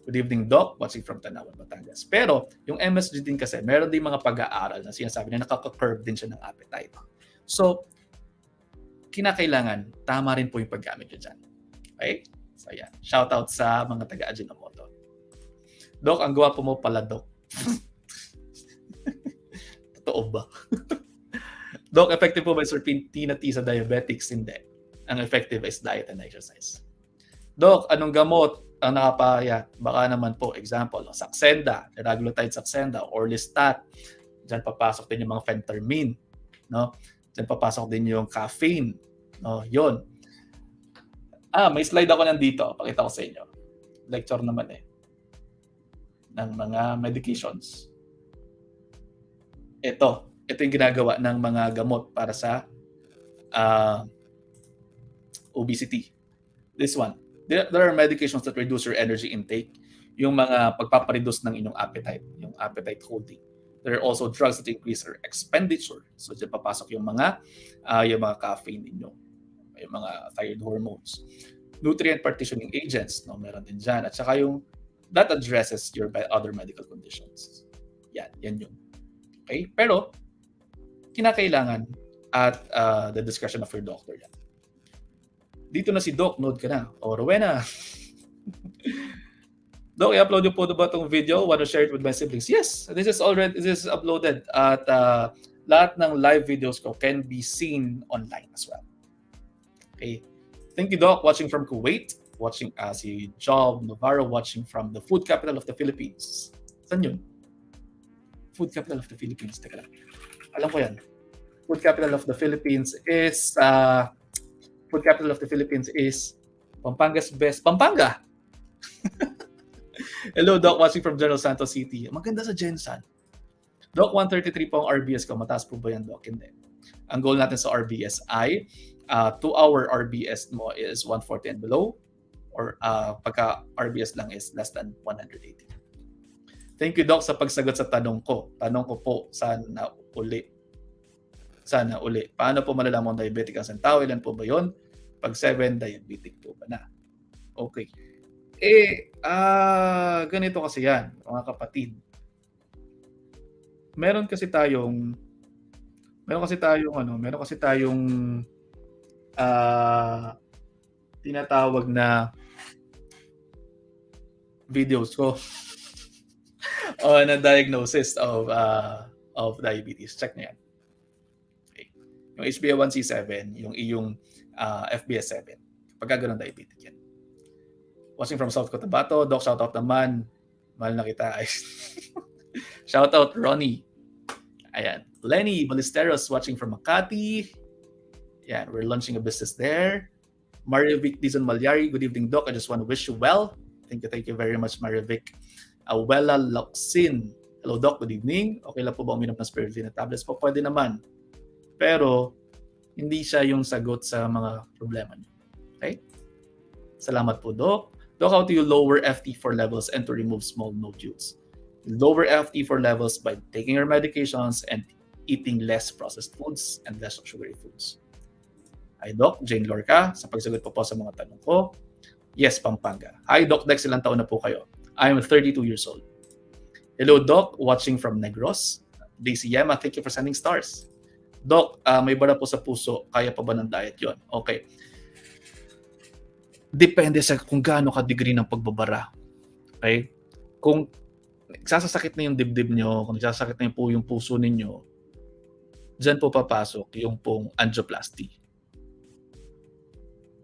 Good evening, Doc. Watching from Tanawan, Batangas. Pero, yung MSG din kasi, meron din mga pag-aaral na sinasabi na nakaka-curb din siya ng appetite. So, kinakailangan, tama rin po yung paggamit nyo dyan. Okay? So, yan. Shout out sa mga taga-Ajinomoto. Doc, ang gwapo mo pala, Doc. Totoo ba? Doc, effective po ba yung serpentina tea sa diabetics? Hindi. Ang effective is diet and exercise. Doc, anong gamot ang nakapayat? Baka naman po, example, Saxenda, liraglutide Saxenda, Orlistat. Diyan papasok din yung mga phentermine. No? Diyan papasok din yung caffeine. No? Yun. May slide ako nandito. Pakita ko sa inyo. Lecture naman ng mga medications. Ito yung ginagawa ng mga gamot para sa obesity. This one. There are medications that reduce your energy intake, yung mga pagpapareduce ng inyong appetite, yung appetite holding. There are also drugs that increase your expenditure. So, dyan papasok yung mga caffeine ninyo, yung mga thyroid hormones. Nutrient partitioning agents, no, meron din dyan. At saka yung that addresses your other medical conditions. Yan yun. Okay? Pero, kinakailangan at the discretion of your doctor yan. Dito na si Doc, node ka na. O, Rowena. Doc, i-upload niyo po ba itong video? Want to share it with my siblings? Yes, this is uploaded at lahat ng live videos ko can be seen online as well. Okay. Thank you, Doc, watching from Kuwait. Watching si Job Navarro watching from the food capital of the Philippines. Saan yun? Food capital of the Philippines. Teka lang. Alam ko yan. Food capital of the Philippines is Pampanga's best. Pampanga! Hello, Doc. Watching from General Santos City. Maganda sa Gensan. Doc, 133 po ang RBS ko. Mataas po ba yan, Doc? Hindi. Ang goal natin sa RBS ay 2-hour RBS mo is 140 and below. Or pagka RBS lang is less than 180. Thank you, Doc, sa pagsagot sa tanong ko. Tanong ko po, sana uli. Paano po malalaman diabetic ang tao? Ilan po ba yun? Pag 7, diabetic po ba na? Okay. Ganito kasi yan, mga kapatid. Meron kasi tayong tinatawag na videos ko on a diagnosis of diabetes. Check nyo yan. Yung HbA1c7, yung iyong FBS7. Pagka ganun diabetic yan. Watching from South Cotabato, Doc, shoutout naman. Mahal na kita. Shoutout, Ronnie. Ayan. Lenny Ballesteros watching from Makati. Yeah, we're launching a business there. Marivic Dizon Malyari, good evening, Doc. I just want to wish you well. Thank you very much, Marivic. Awela Loxin. Hello, Doc. Good evening. Okay lang po ba uminom ng spirulina tablets po? Pwede naman. Pero, hindi siya yung sagot sa mga problema niyo. Okay? Salamat po, Doc. Doc, how do you lower FT4 levels and to remove small nodules? You lower FT4 levels by taking your medications and eating less processed foods and less sugary foods. Hi, Doc. Jane Lorca, sa pagsagot po sa mga tanong ko. Yes, Pampanga. Hi, Doc Dex. Ilang taon na po kayo? I am 32 years old. Hello, Doc. Watching from Negros. Daisy Yema, thank you for sending stars. Doc, may bara po sa puso. Kaya pa ba ng diet yon? Okay. Depende sa kung gaano ka-degree ng pagbabara. Okay? Kung nagsasakit na yung dibdib nyo, kung nagsasakit na yung puso ninyo, dyan po papasok yung pong angioplasty.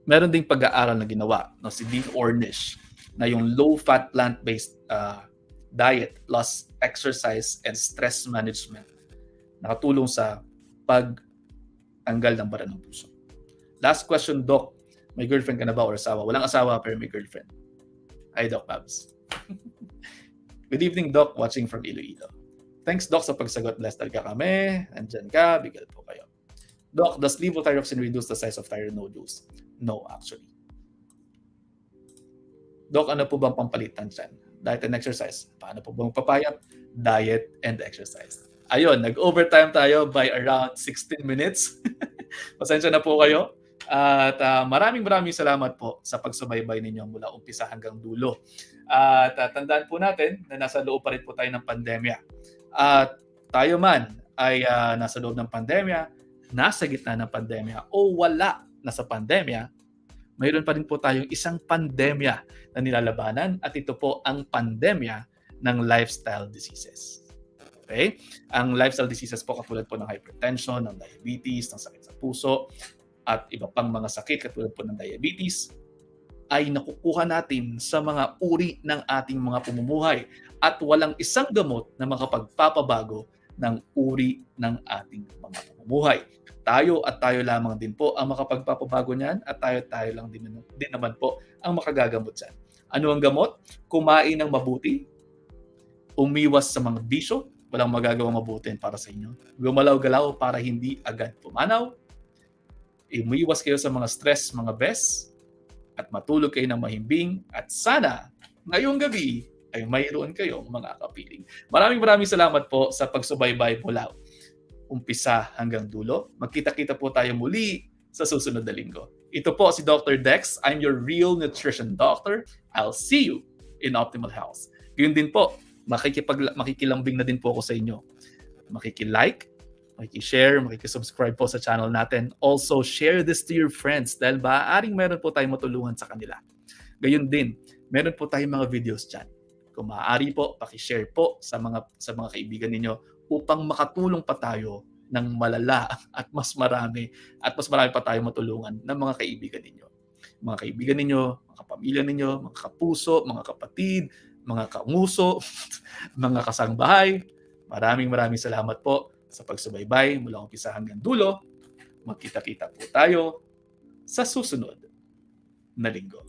Meron ding pag-aaral na ginawa, no, si Dean Ornish, na yung low-fat plant-based diet plus exercise and stress management nakatulong sa pagtanggal ng bara ng puso. Last question, Doc. May girlfriend ka na ba or asawa? Walang asawa pero may girlfriend. Hi, Doc Babs. Good evening, Doc. Watching from Iloilo. Thanks, Doc, sa pagsagot. Blessed ka kami. Andyan ka. Bigel po kayo. Doc, does Levothyropsin reduce the size of Tyre nodules? No, actually. Doc, ano po bang pampalitan dyan? Diet and exercise. Paano po bang papayat? Diet and exercise. Ayun, nag-overtime tayo by around 16 minutes. Pasensya na po kayo. At maraming salamat po sa pagsubaybay ninyo mula umpisa hanggang dulo. At tandaan po natin na nasa loob pa rin po tayo ng pandemya. At tayo man ay nasa loob ng pandemya, nasa gitna ng pandemya o wala na sa pandemya, mayroon pa rin po tayong isang pandemya na nilalabanan at ito po ang pandemya ng lifestyle diseases. Okay? Ang lifestyle diseases po katulad po ng hypertension, ng diabetes, ng sakit sa puso, at iba pang mga sakit katulad po ng diabetes ay nakukuha natin sa mga uri ng ating mga pamumuhay at walang isang gamot na makapagpapabago ng uri ng ating mga pamumuhay. Tayo at tayo lamang din po ang makapagpapabago niyan at tayo lang din naman po ang makagagamot dyan. Ano ang gamot? Kumain ng mabuti, umiwas sa mga bisyo, walang magagawang mabuti para sa inyo. Gumalaw-galaw para hindi agad pumanaw, umiwas kayo sa mga stress, mga bes, at matulog kayo ng mahimbing at sana ngayong gabi ay mayroon kayong mga kapiling. Maraming salamat po sa pagsubaybay mula umpisa hanggang dulo. Magkita-kita po tayo muli sa susunod na linggo. Ito po si Dr. Dex. I'm your real nutrition doctor. I'll see you in optimal health. Gayun din po, makikilambing na din po ako sa inyo. Makikilike, makikishare, makikisubscribe po sa channel natin. Also, share this to your friends dahil maaaring meron po tayong matulungan sa kanila. Gayun din, meron po tayong mga videos dyan. Kung maaari po, pakishare po sa mga kaibigan ninyo upang makatulong pa tayo ng malala at mas marami pa tayo matulungan ng mga kaibigan ninyo. Mga kaibigan ninyo, mga kapamilya ninyo, mga kapuso, mga kapatid, mga kamuso, mga kasangbahay. Maraming salamat po sa pagsubaybay mula umpisa hanggang dulo. Magkita-kita po tayo sa susunod na linggo.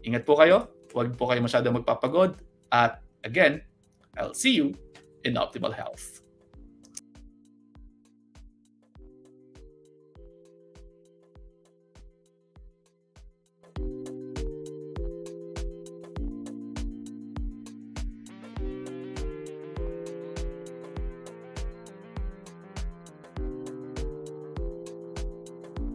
Ingat po kayo, huwag po kayo masyadong magpapagod, at again, I'll see you in optimal health.